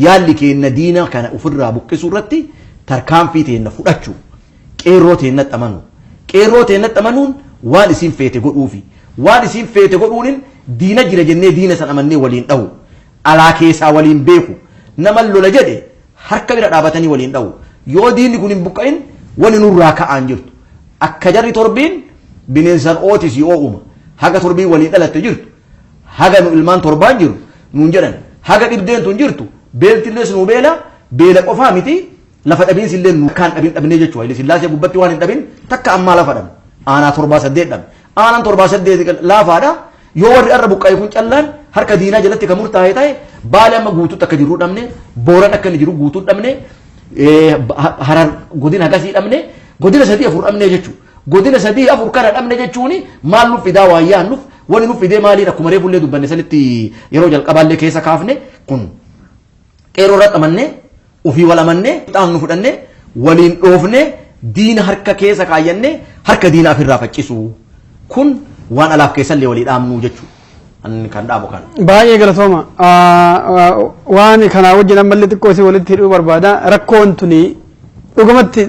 yaalli keenna diina kana ofirraa buqqisuu irratti tarkaanfii teenna fudhachuu qeerroo teennatti amanu. Qeerroo teennatti amanuun waan isiin feete godhuufi waan isiin feete godhuunin diina jira jennee diina san amannee waliin dhawu alaa keessaa waliin beeku nama lola jedhe harka bira dhaabatanii waliin dhawu. Yoo diinni kun hin buqqa'in wani nurraa ka'aan jirtu akka jarri torbiin bineensan ootis yoo uuma haga torbii waliin dhalatte jirtu haga nu ilmaan torbaan jiru nuun jedhan haga dhibdeen tun jirtu beeltillee nu beela qofaa miti lafa dhabiinsi illee nu kaan dhabnee jechuudha. Haile Sillaasee gubbatti waan hin dhabin takka ammaa lafa dhabe aanaa 78 dhabe aanaan 78 laafaadha yoo warri arra buqqa'e kun callaan harka diinaa jalatti kan murtaa'e ta'e Baalee amma guutuutti akka jirru dhabne Booran akka inni jiru guutuutti dhabne Harar godina gasii dhabne godina 3-4 dhabne jechuudha. Godina 3-4 kana dhabne jechuun maal nuuf fidaa waa yaannuuf wani nuuf fidee maaliin akkuma reefu illee dubbanne sanitti yeroo jalqabaallee keessa kaafne kun qeerroo irratti amannee ofii wal amannee xaannu fudhanne waliin dhoofne diina harka keessa kaayyanne harka diina ofirraa faccisu kun waan alaaf keessallee walii dhaamnuu jechuudha. Kan dhaabu kan. Baay'ee galatooma waan kanaa wajjin ammallee xiqqoo isii walitti hidhuu barbaada rakkoon tuni dhugumatti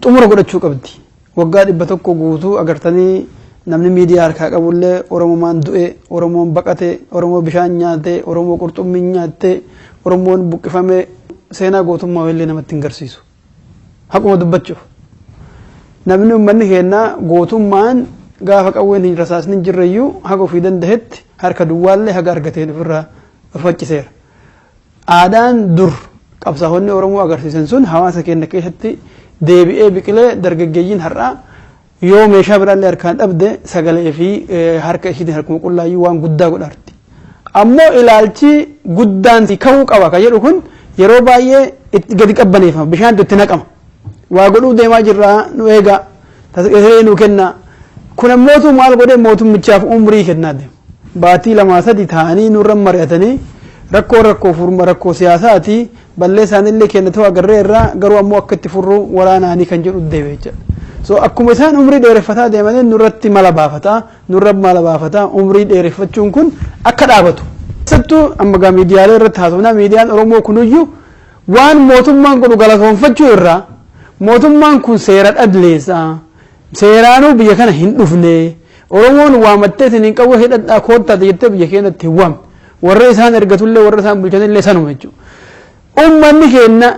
xumura godhachuu qabdi. Waggaa 100 guutuu agartanii namni miidiyaa harkaa qabullee Oromoon du'e Oromoon baqate Oromoo bishaan nyaate Oromoo qurxummii nyaate Oromoon buqqifame seenaa gootummaa wallee namatti hin garsiisu. Haquma dubbachuuf namni uummanni keenyaa gootummaan gaafa qawween hin rasaasni hin jirreyyuu haga ofii dandahetti harka duwwaallee haga argateen ofirraa facciseera. Aadaan dur qabsaa'onni Oromoo agarsiisan sun hawaasa keenya keessatti deebi'ee biqilee dargaggeeyyiin har'aa yoo meeshaa biraallee harkaan dhabde sagalee fi harka ishiitiin harkuma qullaayyuu waan guddaa godhaarti. Ammoo ilaalchi guddaan ka'uu qaba kan jedhu kun yeroo baay'ee gadi qabbaneeffama bishaan itti naqama. Waa godhuu deemaa jirraa nu eegaa tasgabee nu kenna. Kun ammoo maal godhee mootummichaaf umrii kennaa deema. Baatii 2-3 ta'anii nurra mari'atanii rakkoo furma rakkoo siyaasaati ballee isaanillee kennatoo agarree irraa garuu ammoo akka itti furru waraanaanii kan jedhu deebi'ee jira. So akkuma isaan umrii dheereffataa deemanii nurratti mala baafataa umrii dheereffachuun kun akka dhaabatu. Keessattuu amma gaa miidiyaalee irratti haasofnaa miidiyaan Oromoo kunuyyuu waan mootummaan godhu galatoonfachuu irraa mootummaan kun seera dhableessaa seeraanuu biyya kana hin dhufne Oromoon waamattee hin qabu hidhadhaa koottaati jettee biyya keenyatti hin waamne warra isaan ergatullee warra isaan bulchanillee sanuma jechuudha. Uummanni keenya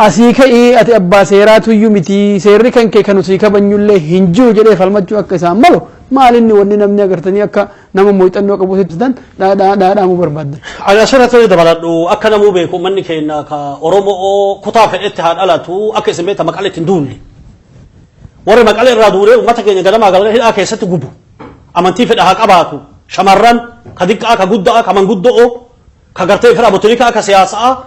asii ka'ii ati abbaa seeraatu iyyuu miti seerri kan kee kan usii kabanyullee hin jiru jedhee falmachuu akka isaan malu maalin wanni namni agartanii akka nama mo'ixannoo qabu sidan dhaadhaa mu barbaaddan. Asirratti dabaladhu akka namuu beeku manni keenya ka Oromoo kutaa fedhetti haa dhalatu akka isin beekta maqalee ittiin duulli. Warri maqalee irraa duulee uummata keenya ganamaa galanii hidhaa keessatti gubu. Amantii fedha haa qabaatu. Shamarran ka diqqaa ka guddaa ka manguddoo ka gartee fira botonikaa ka siyaasaa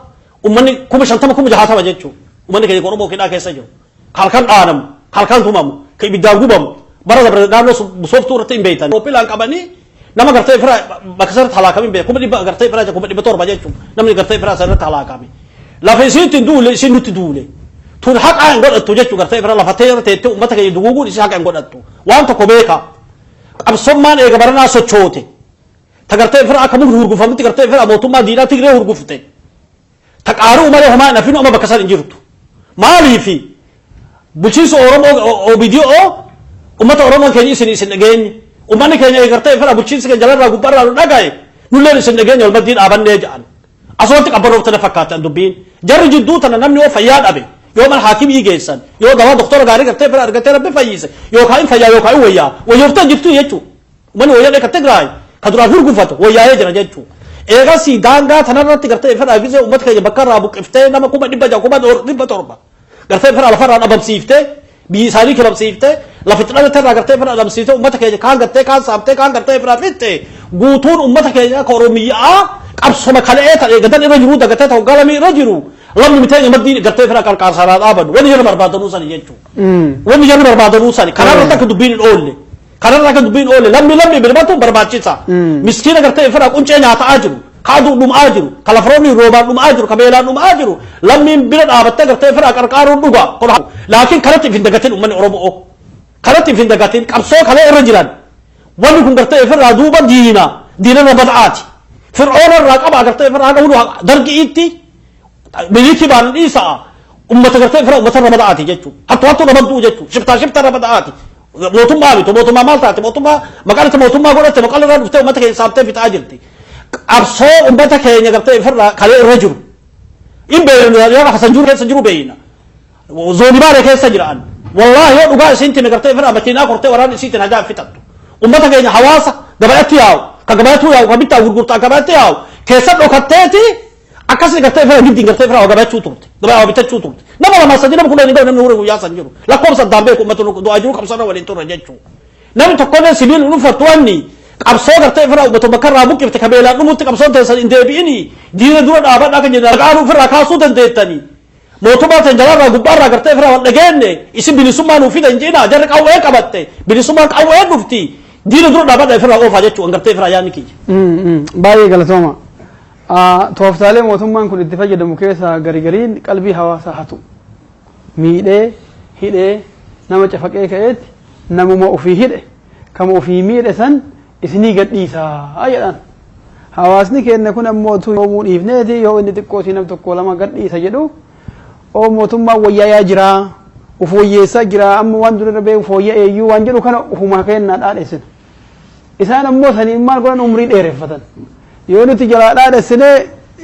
ummanni 50,000 jechuudha. Ummanni keenya Oromoo hidhaa keessa jiru. Kalkan dhaanamu, kalkan tumamu, ka ibiddaan gubamu. Bara dabra naannoo sooftuu irratti hin beektan. Qophiilaan qabanii nama gartee fira bakka sarratti halaakame beeku. 100 gartee fira 700 jechuudha. Namni gartee fira sarratti halaakame. Lafa isiitti duule isin nutti duule. Tun haqa hin godhattu jechuudha gartee fira lafa ta'e irratti uummata keenya duguuguun isin haqa hin godhattu. Waan tokko beeka. Qabsommaan eega baranaa sochoote. Ta gartee fira akka mugni hurgufamti gartee fira mootummaa diinaa Tigree hurgufte. Ta qaaruu malee homaa nafinu amma bakka san hin jirtu. Maaliifi bulchiinsa Oromoo OBDO ummata Oromoo keenya isin dhageenye ummanni keenya gartee fira bulchiinsa keenya jalarraa gubbarraa nu dhagaye nulleen isin dhageenye wal maddii dhaabannee jedhan asootti qabbanooftana fakkaatan dubbiin jarri jidduu tana namni yoo fayyaa dhabe yoo mal haakimii geessan yoo dawaa doktora gaarii gartee fira argatee rabbi fayyise yookaan fayyaa yookaan wayyooftan jirtu jechuu ummanni wayyaa ka Tigraay ka duraan hurgufatu wayyaa'ee jira jechuu eegasii daangaa tanarratti gartee fira gisee ummata keenya bakka irraa buqqiftee nama 1,700 gartee fira lafarraa dhabamsiiftee biyyi isaanii kilabsiiftee lafitti dhalate irraa gartee fira dhabamsiiftee ummata keenya kaan gartee kaan saamtee kaan gartee fira fitte guutuun ummata keenya ka Oromiyyaa qabsoma kalee ta'e gadan irra jiru dagatee ta'u galamii irra jiru lamni miteenya maddii gartee fira qarqaarsaadhaa dhaabanu wani jala barbaadanuu sani jechuudha. Wani jala barbaadanuu sani kanarratti akka dubbiin hin oolle kanarratti akka dubbiin hin oolle lammi bilbatuun barbaachisa. Miskiina gartee fira quncee nyaataa jiru. Kaadu dhumaa jiru, kalafaroonni roobaan dhumaa jiru, kabeelaan dhumaa jiru, lammiin bira dhaabattee gartee fira qarqaaruun dhuga. Laakiin kanatti hin dagatin uummanni Oromoo. Kanatti hin dagatin qabsoo kalee irra jiran. Wanni kun gartee fira duuba diina bada'aati. Fir'oona irraa qaba gartee fira haga hunu dargi'itti miliki baan dhiisaa ummata gartee fira ummata irra bada'aati jechuudha. Hattu namaduu jechuudha. Shiftaa irra bada'aati. Mootummaa miti mootummaa maal taate mootummaa maqaalatti mootummaa godhatte maqaala irraa dhuftee ummata keenya saamtee fixaa jirti. Qabsoo ummata keenya gartee irra kalee irra jiru. In beeynu yaa hasan jiru keessa jiru beeyna. Zooni Baalee keessa jiraan. Wallahi yoo dhugaa isinti gartee irra makiinaa kortee waraan isiitti najaa fitattu. Ummata keenya hawaasa gabaatti yaa'u, ka gabaatti yaa'u, ka bittaa gurgurtaa gabaatti yaa'u. Keessa dhokatteeti akkasii gartee irra giddiin gartee irra gabaachuu turte. Gabaa bitachuu turte. Nama lama sadii nama kudhan inni namni guyyaa san jiru. Lakkoofsa daambee ummata du'aa jiru qabsana waliin turre jechuudha. Namni tokkollee sibiil dhuunfattu wanni qabsoo gartee fira uummatuma karraa buqqifte kabeelaan dhumutti qabsoon teessan hin deebi'ini diina dura dhaabadhaa kan jedhan qaaruu firraa kaasuu dandeettanii mootummaa ta'e jalarraa gubbaarraa gartee fira wal dhageenne isin bilisummaa nuuf fidan jedhaa jarri qawwee qabatte bilisummaan qawwee dhufti diina dura dhaabadhaa firraa oofaa jechuun gartee fira yaadni kiyya. Baay'ee galatooma. Tooftaalee mootummaan kun itti fayyadamu keessaa gariin qalbii hawaasaa hatu miidhee hidhee nama cafaqee ka'eetti namuma ofii hidhe kama ofii miidhe san isni gadhiisaa jedhan hawaasni keenya kun ammoo yoomuu dhiifneeti yoo inni xiqqootii nam tokko lama gadhiisa jedhu oo mootummaan wayyaayaa jira uf wayyeessaa jira amma waan dura bee fooyya eeyyuu waan jedhu kana ufumaa kennaa dhaadheessina isaan ammoo saniin maal godhan umrii dheereffatan yoo nuti jalaa dhaadheessine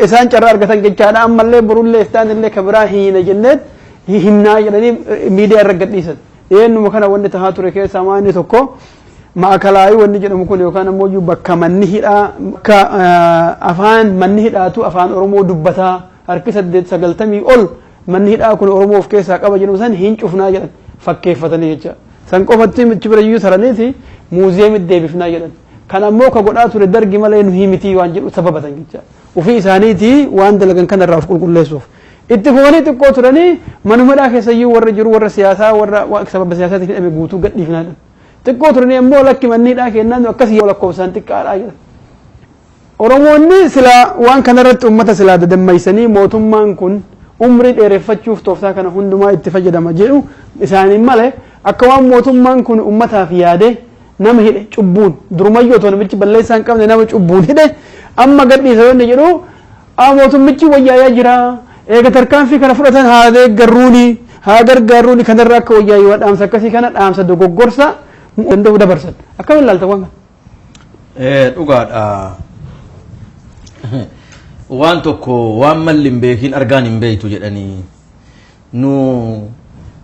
isaan carraa argatan jechaadha ammallee borullee istaanillee kabiraa hiina jenneet himnaa jedhanii miidiyaa irra gadhiisan eenyuma kana wanni tahaa ture keessaa maanni tokko maakalaayii wanni jedhamu kun yookaan ammoo bakka manni hidhaa bakka afaan manni hidhaatu afaan Oromoo dubbataa harki 890 ol manni hidhaa kun Oromoo of keessaa qaba jedhamu san hin cufnaa jedhan fakkeeffatanii jecha san qofatti michi bira iyyuu saraniiti muuziyeemii deebifnaa jedhan kan ammoo ka godhaa ture dargi malee nu himitii waan jedhu sababatan jecha ofii isaaniiti waan dalagan kanarraa of qulqulleessuuf itti fufanii xiqqoo turanii manuma hidhaa keessa iyyuu warra jiru warra siyaasaa warra sababa siyaasaatiin hidhame guutuu gadhiifnaa jedhan xiqqoo turanii ammoo lakki manni hidhaa kennaan akkasii yoo lakkoofsaan xiqqaadhaa jedhan Oromoonni sila waan kanarratti ummata silaa dadammaysanii mootummaan kun umrii dheereffachuuf tooftaa kana hundumaa itti fayyadama jedhu isaaniin malee akka waan mootummaan kun ummataaf yaade nama hidhe cubbuun durumayyoo ta'u namichi balleessaa hin qabne nama cubbuun hidhe amma gadhiisa yoo inni jedhu mootummichi wayyaayaa jira eega tarkaanfii kana fudhatan haa deeggarruuni haa gargaarruuni kanarraa akka wayyaayii dhaamsa akkasii kana dhaamsa dogoggorsa danda'u dabarsan akkamiin ilaalta waan kana dhugaadha waan tokko waan malli hin beekin argaan hin beeytu jedhanii nu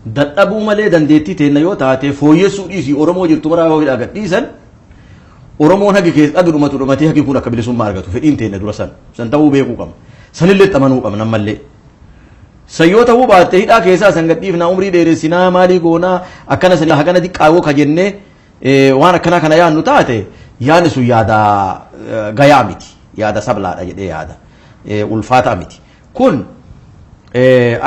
dadhabuu malee dandeettii teenna yoo taate fooyyessuu dhiisii Oromoo jirtu maraa yoo hidhaa gadhiisan Oromoon hagi keessa adudhumatu dhumatee hagi kun akka bilisummaa argatu fedhiin teenna dura san ta'uu beekuu qabna sanillee xamanuu qabna ammallee san yoo ta'uu baatte hidhaa keessaa san gadhiifnaa umrii dheeressinaa maalii goonaa akkana sanii hagana xiqqaawoo ka jennee waan akkana kana yaannu taate yaadni sun yaada gayaa miti yaada sablaadha jedhee yaada ulfaataa miti kun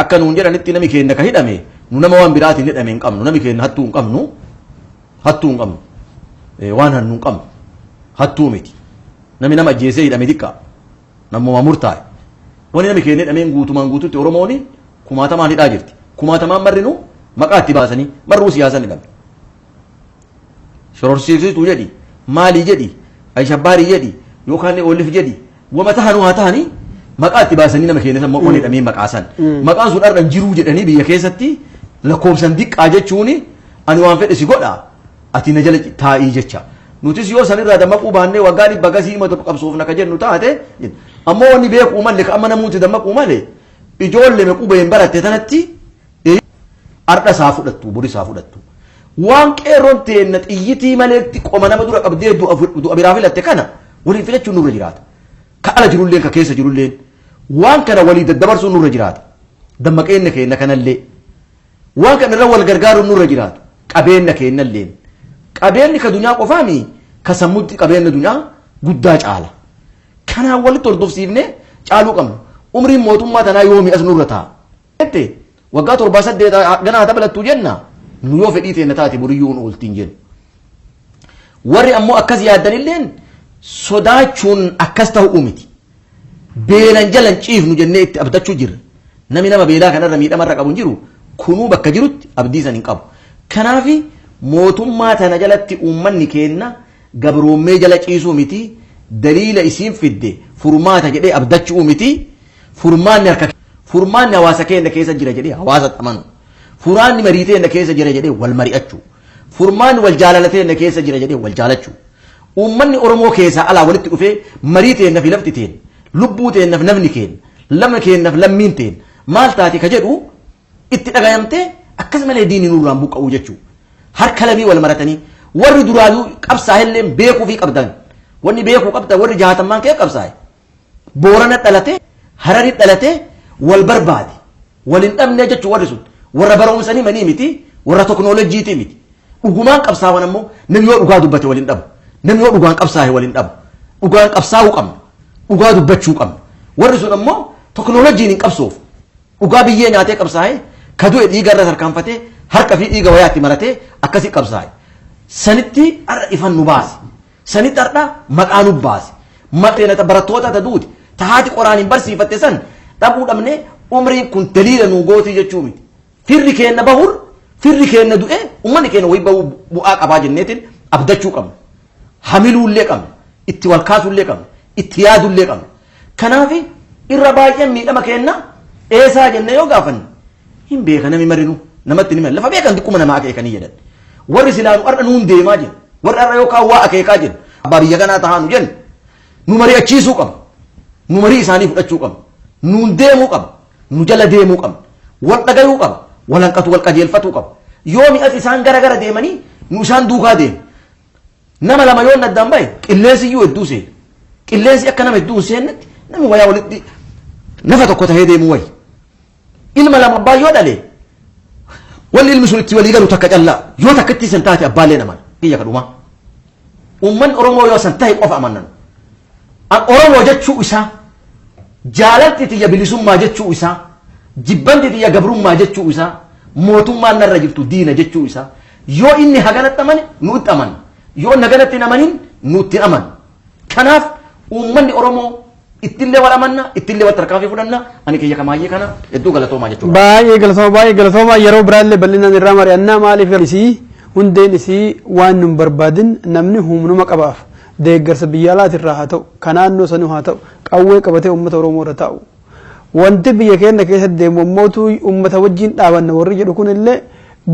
akka nuun jedhanitti nami keenya ka hidhame nu nama waan biraatiin hidhame hin qabnu nami keenya hattuu hin qabnu waan hannu hin qabnu hattuu miti nami nama ajjeesee hidhame xiqqaa namuma murtaa'e wani nami keenya hidhameen guutumaan guututti Oromooni kumaatamaan hidhaa jirti kumaatamaan marrinu maqaa itti baasanii marruu siyaasan hidhame shororsiisituu jedhi maalii jedhi ayshabbaarii jedhi yookaan oolif jedhi wama tahanuu haa tahanii maqaa itti baasanii nama keenya sammoo wani hidhamee maqaasan maqaan sun dharran jiruu jedhanii biyya keessatti lakkoofsan diqqaa jechuuni ani waan fedhe si godha ati na jala taa'ii jecha nutis yoo sanirraa dammaquu baannee waggaa dhibba gasii himatu qabsuuf naka jennu taate ammoo wanni beekuu malee ka amma namuuti dammaquu malee ijoollee mequbeen baratte tanatti ardha isaa fudhattu buri isaa fudhattu waan qeerroon teenna xiyyitii maleetti qoma nama dura qabdee du'a biraa filatte kana waliin filachuun nurra jiraata ka ala jirulleen ka keessa jirulleen waan kana walii daddabarsuun nurra jiraata dammaqeenna keenya kanallee waan kana irra wal gargaaruun nurra jiraatu qabeenna keenyalleen qabeenni ka dunyaa qofaami ka sammuutti qabeenna dunyaa guddaa caala kanaan walitti hordofsiifne caaluu qabnu umriin mootummaa tanaa yoomi as nurra ta'a waggaa 7-8 ganaa dabalattuu jenna nu yoo fedhii teenya taate buriyyuun ooltiin jennu warri ammoo akkas yaaddanilleen sodaachuun akkas ta'uu miti beelan jalan ciifnu jennee itti abdachuu jirra nami nama beelaa kanarra miidhamarra qabu hin jiru kunuu bakka jirutti abdii san hin qabu kanaafi mootummaa tana jalatti uummanni keenna gabroommee jala ciisuu miti daliila isiin fidde furmaata jedhee abdachuu miti furmaanni hawaasa keenya keessa jira jedhee hawaasa amanu furaanni marii teenya keessa jira jedhee wal mari'achuu furmaanni wal jaalala teenya keessa jira jedhee wal jaalachuu uummanni Oromoo keessaa alaa walitti dhufee marii teenya fi lafti teenya lubbuu teenyaaf nafni keenya lamma keenyaaf lammiin teenya maal taati ka jedhu itti dhagayamtee akkasumallee diinii nurraan buqqa'uu jechuu harka lamii wal maratanii warri duraanuu qabsaa'ellee beekuu fi qabdan wanni beekuu qabda warri jaatammaan kee qabsaa'e boorana dhalate harari dhalate wal barbaade walin dhabne jechuu warri sun warra barumsanii manii miti warra teknooloojiitii miti dhugumaan qabsaawan ammoo namni yoo dhugaa dubbate walin dhabu namni yoo dhugaan qabsaa'e walin dhabu dhugaan qabsaa'uu qabna dhugaa dubbachuu qabna warri sun ammoo teknooloojiin hin qabsoof dhugaa biyyee nyaatee qabsaa'e kadu'e dhiiga irra tarkaanfatee harka fi dhiiga wayaatti maratee akkasii qabsaa'e sanitti har'a ifan nu baase sanitti har'a maqaa nu baase maqeena barattoota taduuti tahaati qoraan hin barsiifatte san dhabuu dhabne umriin kun daliila nu gootii jechuu miti firri keenna bahur firri keenna du'e ummanni keenya wayii bahuu bu'aa qabaa jenneetiin abdachuu qabna hamiluullee qabna itti wal kaasuullee qabna itti yaaduullee qabna kanaafi irra baay'een miidhama keenna eesaa jenne yoo gaafanne hin beeka nami marinu namatti nima lafa beekan dikkuma namaa akeekanii jedhan warri silaanu har'a nuun deemaa jenna warri har'a yookaan waa akeekaa jenna abbaa biyya kanaa tahaanu jenna nu mari'achiisuu qabna nu marii isaanii fudhachuu qabna nuun deemuu qabna nu jala deemuu qabna wal dhagayuu qabna wal hanqatu wal qajeelfatuu qabna yoo mi'as isaan gara gara deemanii nu isaan duukaa deemu nama lama yoo naddaan bahe qilleensi iyyuu hedduu seena qilleensi akka nama hedduu seennetti namni wayaa walitti nafa tokko tahee deemuu wayi ilma lama abbaa yoo dhale walli ilmi sun itti walii galu takka callaa yoo takka itti san taate abbaallee naman biyya kadhuma uummanni Oromoo yoo san tahe qofa amannan an Oromoo jechuu isaa jaalalti tiyya bilisummaa jechuu isaa jibbanti tiyya gabrummaa jechuu isaa mootummaan narra jirtu diina jechuu isaa yoo inni haganatti amane nutti aman yoo naganatti amanin nutti aman kanaaf uummanni Oromoo ittillee wal amanna ittillee wal tarkaanfii fudhanna ani kiyya kamaayyee kana hedduu galatoomaa jechuudha. Baay'ee galatoomaa yeroo biraallee bal'inaan irraa mari'annaa maaliif isii hundeen isii waan nun barbaadin namni humnuma qabaaf deeggarsa biyya alaatirraa haa ta'u kanaannoo sanuu haa ta'u qawwee qabatee uummata Oromoo irra taa'u wanti biyya keenya keessatti deemu ammootu uummata wajjin dhaabanna warri jedhu kunillee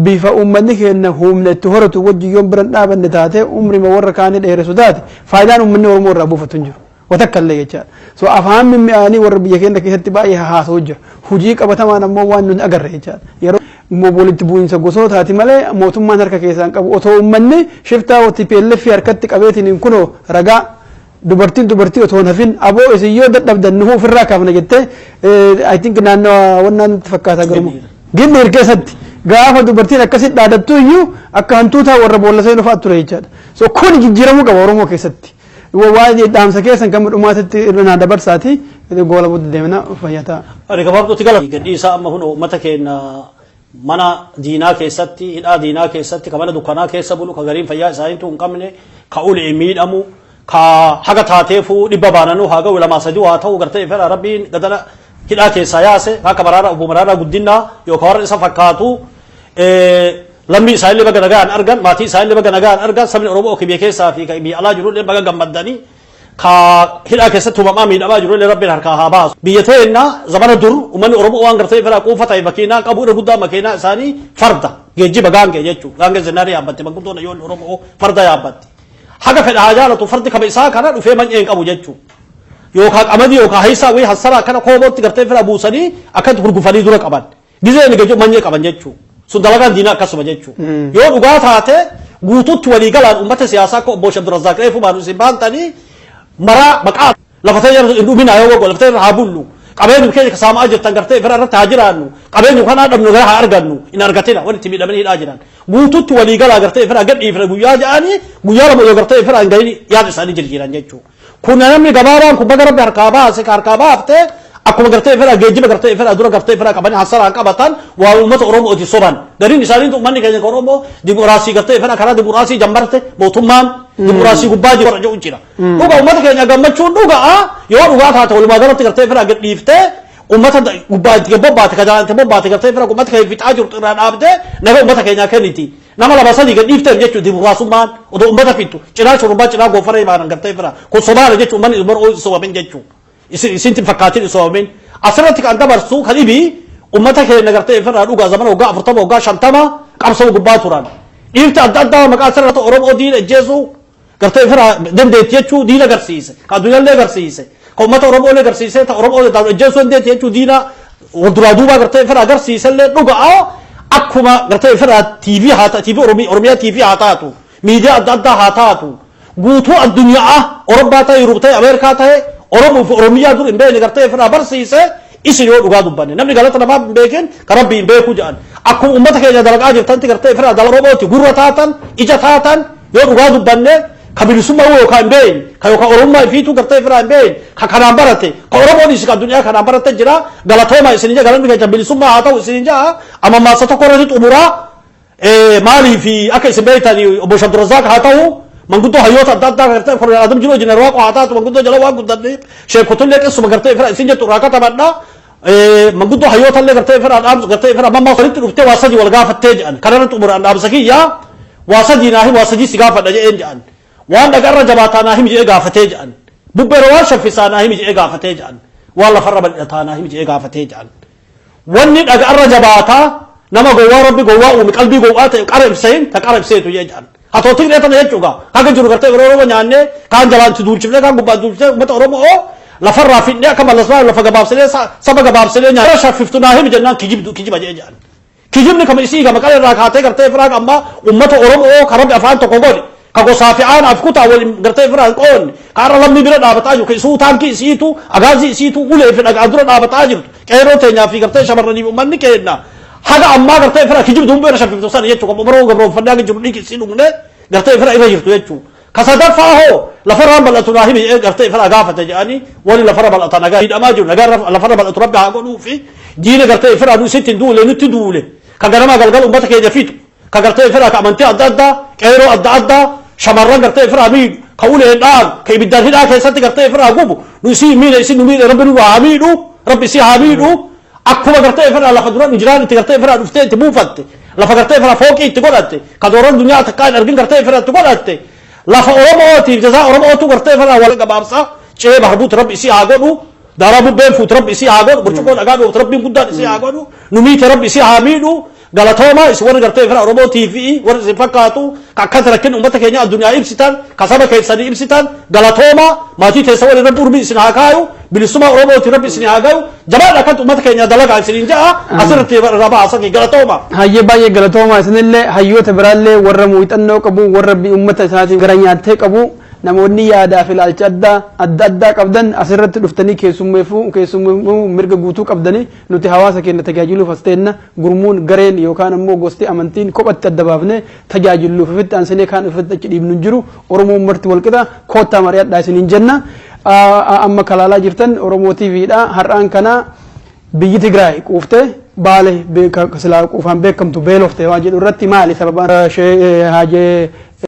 bifa uummanni keenya humna itti horatu wajjin yoon biran dhaabanne taate umrima warra kaanii dheeressu taate faayidaan uummanni Oromoo irraa buufatu hin jiru. وتكلم يجعل سو أفهم من مئاني وربي كأنك كهت بقى هاسوجة هجيك أبتمان أمو وان نأجر يجعل walitti bu'iinsa gosootaati malee mootummaan harka keessaan qabu otoo uummanni shiftaa wati PLF harkatti qabeetiin kunoo ragaa dubartii otoo hafin aboo isin yoo dadhabdan nuuf ofirraa kaafna jettee I think naannoo wannaan fakkaata garuu ginni keessatti gaafa dubartiin akkasitti dhaadattu iyyuu akka hantuutaa warra boollasee nuuf ture jechaadha. So kun jijjiiramuu qaba Oromoo keessatti. Waa dhaamsa keessan kan dhumaatitti irra dabarsaati goola booda deemna fayyataa. Ani gabaabduutti gala gadhiisaa amma kun uummata keenya mana diinaa keessatti hidhaa diinaa keessatti kamala dukkanaa keessa bulu ka gariin fayyaa isaaniitu hin qabne ka ulee miidhamu ka haga taateefuu dhibba baananuu haa ga'u lamaa sadii haa ta'u gartee fedha rabbiin gadana hidhaa keessaa yaase akka baraadhaa guddinaa yookaan warra isa fakkaatu lammi isaanillee baga nagaan argan maatii isaanillee baga nagaan argan sabni Oromoo kibiyya keessaa fi biyya alaa jirullee baga gammaddanii ka hidhaa keessatti uumamaa miidhamaa jirullee rabbiin harkaa haa baasu. Biyya teenna zamana dur uummanni Oromoo waan gartee fedha quufa ta'e makiinaa qabu irra guddaa makiinaa isaanii farda geejjiba gaangee jechuudha. Gaangee zinnarii yaabbatte manguddoon ayyoonni Oromoo farda yaabbatte. Haga fedha haa jaalatu fardi kaba isaa kana dhufee manyeen qabu jechuudha. Yookaan qamadii yookaan haayisaa wayii hassaraa kana koobootti gartee fedha buusanii akkatti gurgufanii dura qaban. Gizeen geejjiba manyee qaban jechuudha. Sun dalagaan diinaa akkasuma jechuudha. Yoo dhugaa taate guutuutti walii galaan uummata siyaasaa akka obbo Abdurrazzaaq reefu baanu isin baantanii maraa maqaa lafatee hin dhuminaa yoo waggo lafatee haa bullu. Qabeenyi keenya kasaamaa jirtan gartee fira irratti haa jiraannu. Qabeenyi kanaa dhabnu gara haa argannu hin argatina wanti itti miidhamanii hidhaa jiran. Guutuutti walii galaa gartee fira gadhii fira guyyaa ja'anii guyyaa lama yoo gartee fira hin gahin yaada isaanii jijjiiran jechuudha. Kun namni gabaabaan kun baga rabbi harkaa baase harkaa baaftee akkuma gartee fira geejjiba gartee fira dura gartee fira qabanii hasaraan qabatan waa uummata Oromooti soban. Gariin isaanii uummanni keenya Oromoo dimokiraasii gartee fira karaa dimokiraasii jammarte mootummaan dimokiraasii gubbaa jiru warra jira. Dhuga uummata keenya gammachuun dhuga yoo dhugaa taate walumaa galatti gartee fira gadhiiftee uummata gubbaa itti bobbaate kajaa'ante bobbaate gartee fira uummata keenya fixaa jirtu irraa dhaabdee naga uummata keenyaa kenniti. Nama lama sadii gadhiifteef jechuudha dimokiraasummaan odoo uummata fixu cinaa shurumbaa cinaa goofaree baanan gartee fira kun sobaala jechuudha uummanni Oromoo sobamin jechuudha. Isinti fakkaatiin isoomin asirratti kan dabarsu kan dhibii uummata keenya gartee irraa dhugaa zamana waggaa 40 waggaa 50 qabsoo gubbaa turan dhiirti adda addaa maqaa asirratti Oromoo diina ejjeessu gartee irraa dandeetti jechuu diina agarsiise ka addunyaallee agarsiise ka uummata Oromoo illee agarsiise ta Oromoo ejjeessu dandeetti jechuu diina walduraa duubaa gartee irraa agarsiisellee dhugaa akkuma gartee irraa TV haa ta'u TV Oromiyaa TV haa taatu miidiyaa adda addaa haa taatu guutuu addunyaa Oromoo ta'e Yurub ta'e Ameerikaa ta'e Oromoo fi Oromiyaa dur hin beekne gartee fira barsiise isin yoo dhugaa dubbanne namni galata namaaf hin beekin ka rabbi hin beeku jedhan akkuma uummata keenya dalagaa jirtanti gartee fira dala Oromooti gurra taatan ija taatan yoo dhugaa dubbanne ka bilisummaa yookaan hin beekne ka yookaan Oromummaa ifiitu gartee fira hin beekne ka kanaan barate ka Oromoon isin addunyaa kanaan barate jira galatooma isin ija galanni keenya bilisummaa haa ta'u isin ija amma maasa tokko irratti xumuraa maalii fi akka isin beektanii obbo Abdurrazzaaq haa ta'u manguddoo hayyoota adda addaa gartee kun adam jiroo jinar waaqo haa taatu manguddoo jala waan guddanne sheekotullee qessuma gartee fira isin jettu raakata badha manguddoo hayyootallee gartee fira dhaamsu gartee fira mammaa walitti dhuftee waa sadii wal gaafattee jedhan kanarra xumuraan dhaamsa kiyyaa waa sadii naahi waa sadii si gaafadha jedheen jedhan waan dhagaarra jabaataa naahi jedhee gaafatee jedhan bubbeera waan shaffisaa naahi jedhee gaafatee jedhan waan lafarra bal'ataa naahi jedhee gaafatee jedhan wanni dhagaarra jabaataa nama gowwaa rabbi gowwaa uumi qalbii gowwaa ta'e qara ibseen ta qara ibseetu jedhan Hatootiin dheetan jechuudha. Haga jiru gartee Oromoo nyaannee kaan jalaatti duulchifnee kaan gubbaa duulchifnee uummata Oromoo lafarraa fidnee akka mallasmaa lafa gabaabsinee saba gabaabsinee nyaata shaffiftu naa himi jennaan kijiba jee jedhan. Kijibni kama isii gama qala irraa kaatee gartee firaaq amma uummata Oromoo ka rabbi afaan tokko godhe ka gosaa fi aan afkutaa waliin gartee firaaq qoonni ka har'a lammii bira dhaabataa jiru ka isuu taankii isiitu agaazii isiitu ulee fi dhagaa dura dhaabataa jirtu qeeroo teenyaa fi gartee shamarranii uummanni keenna. Haga amma gartee fira kijib dumbeera shaffiftu sana jechuudha Oromoo gabroonfannaa jiru dhiqi si dhugne gartee fira irra jirtu jechuudha. Kasadafaa hoo lafarraan bal'atu naa himi gartee fira gaafate jedhanii wani lafarra bal'ata nagaa hidhamaa jiru nagaa lafarra bal'atu rabbi haa godhuu fi diina gartee fira nu sitti duule nutti duule ka ganama galgal uummata keenya fitu ka gartee fira ka amantii adda addaa qeeroo adda addaa shamarran gartee fira miidhu ka ulee dhaan ka ibiddaan hidhaa keessatti gartee fira gubu nu isii miidha isin nu miidha rabbi nu haa miidhu rabbi isii haa miidhu akkuma gartee fira lafa dura injiraan itti gartee fira dhuftee itti buufatte lafa gartee fira fooqii itti godhatte ka dooran dunyaa takkaa hin argin gartee fira itti godhatte lafa Oromootiif jazaa Oromootu gartee fira wal gabaabsa cee bahbuut rabbi isii haa godhu daaraa bubbeen fuut rabbi isii haa godhu burcuqqoo dhagaa dhooftu rabbiin guddaan isii haa godhu nu miite rabbi isii haa miidhu galatooma isin warri gartee fira Oromootiif warri isin fakkaatu ka akkatti rakkin uummata keenya addunyaa ibsitan ka saba keessanii ibsitan galatooma maatii teessa warri rabbi urbii isin haa kaayu bilisuma Oromoo ti rabbi isin haa gayu jabaadha kan ummata keenya dalagaa isin jaa asirratti rabaa asaki galatooma hayyee baay'ee galatooma isinillee hayyoota biraallee warra muuxannoo qabu warra ummata isaatiin gara nyaattee qabu namoonni yaadaa fi ilaalcha adda qabdan asirratti dhuftanii keessummeeffuu mirga guutuu qabdanii nuti hawaasa keenya tajaajiluuf asteenna gurmuun gareen yookaan ammoo gosti amantiin kophatti adda baafne tajaajiluuf ifitti ansinee kaan ifitti achi dhiibnu jiru Oromoon marti walqixa koottaa mari'adhaa isiniin jenna amma kalaalaa jirtan Oromoo TVdha har'aan kana biyyi Tigraay quuftee Baalee silaa qufaan beekamtu beelofte waan jedhu irratti maali sababa Haajee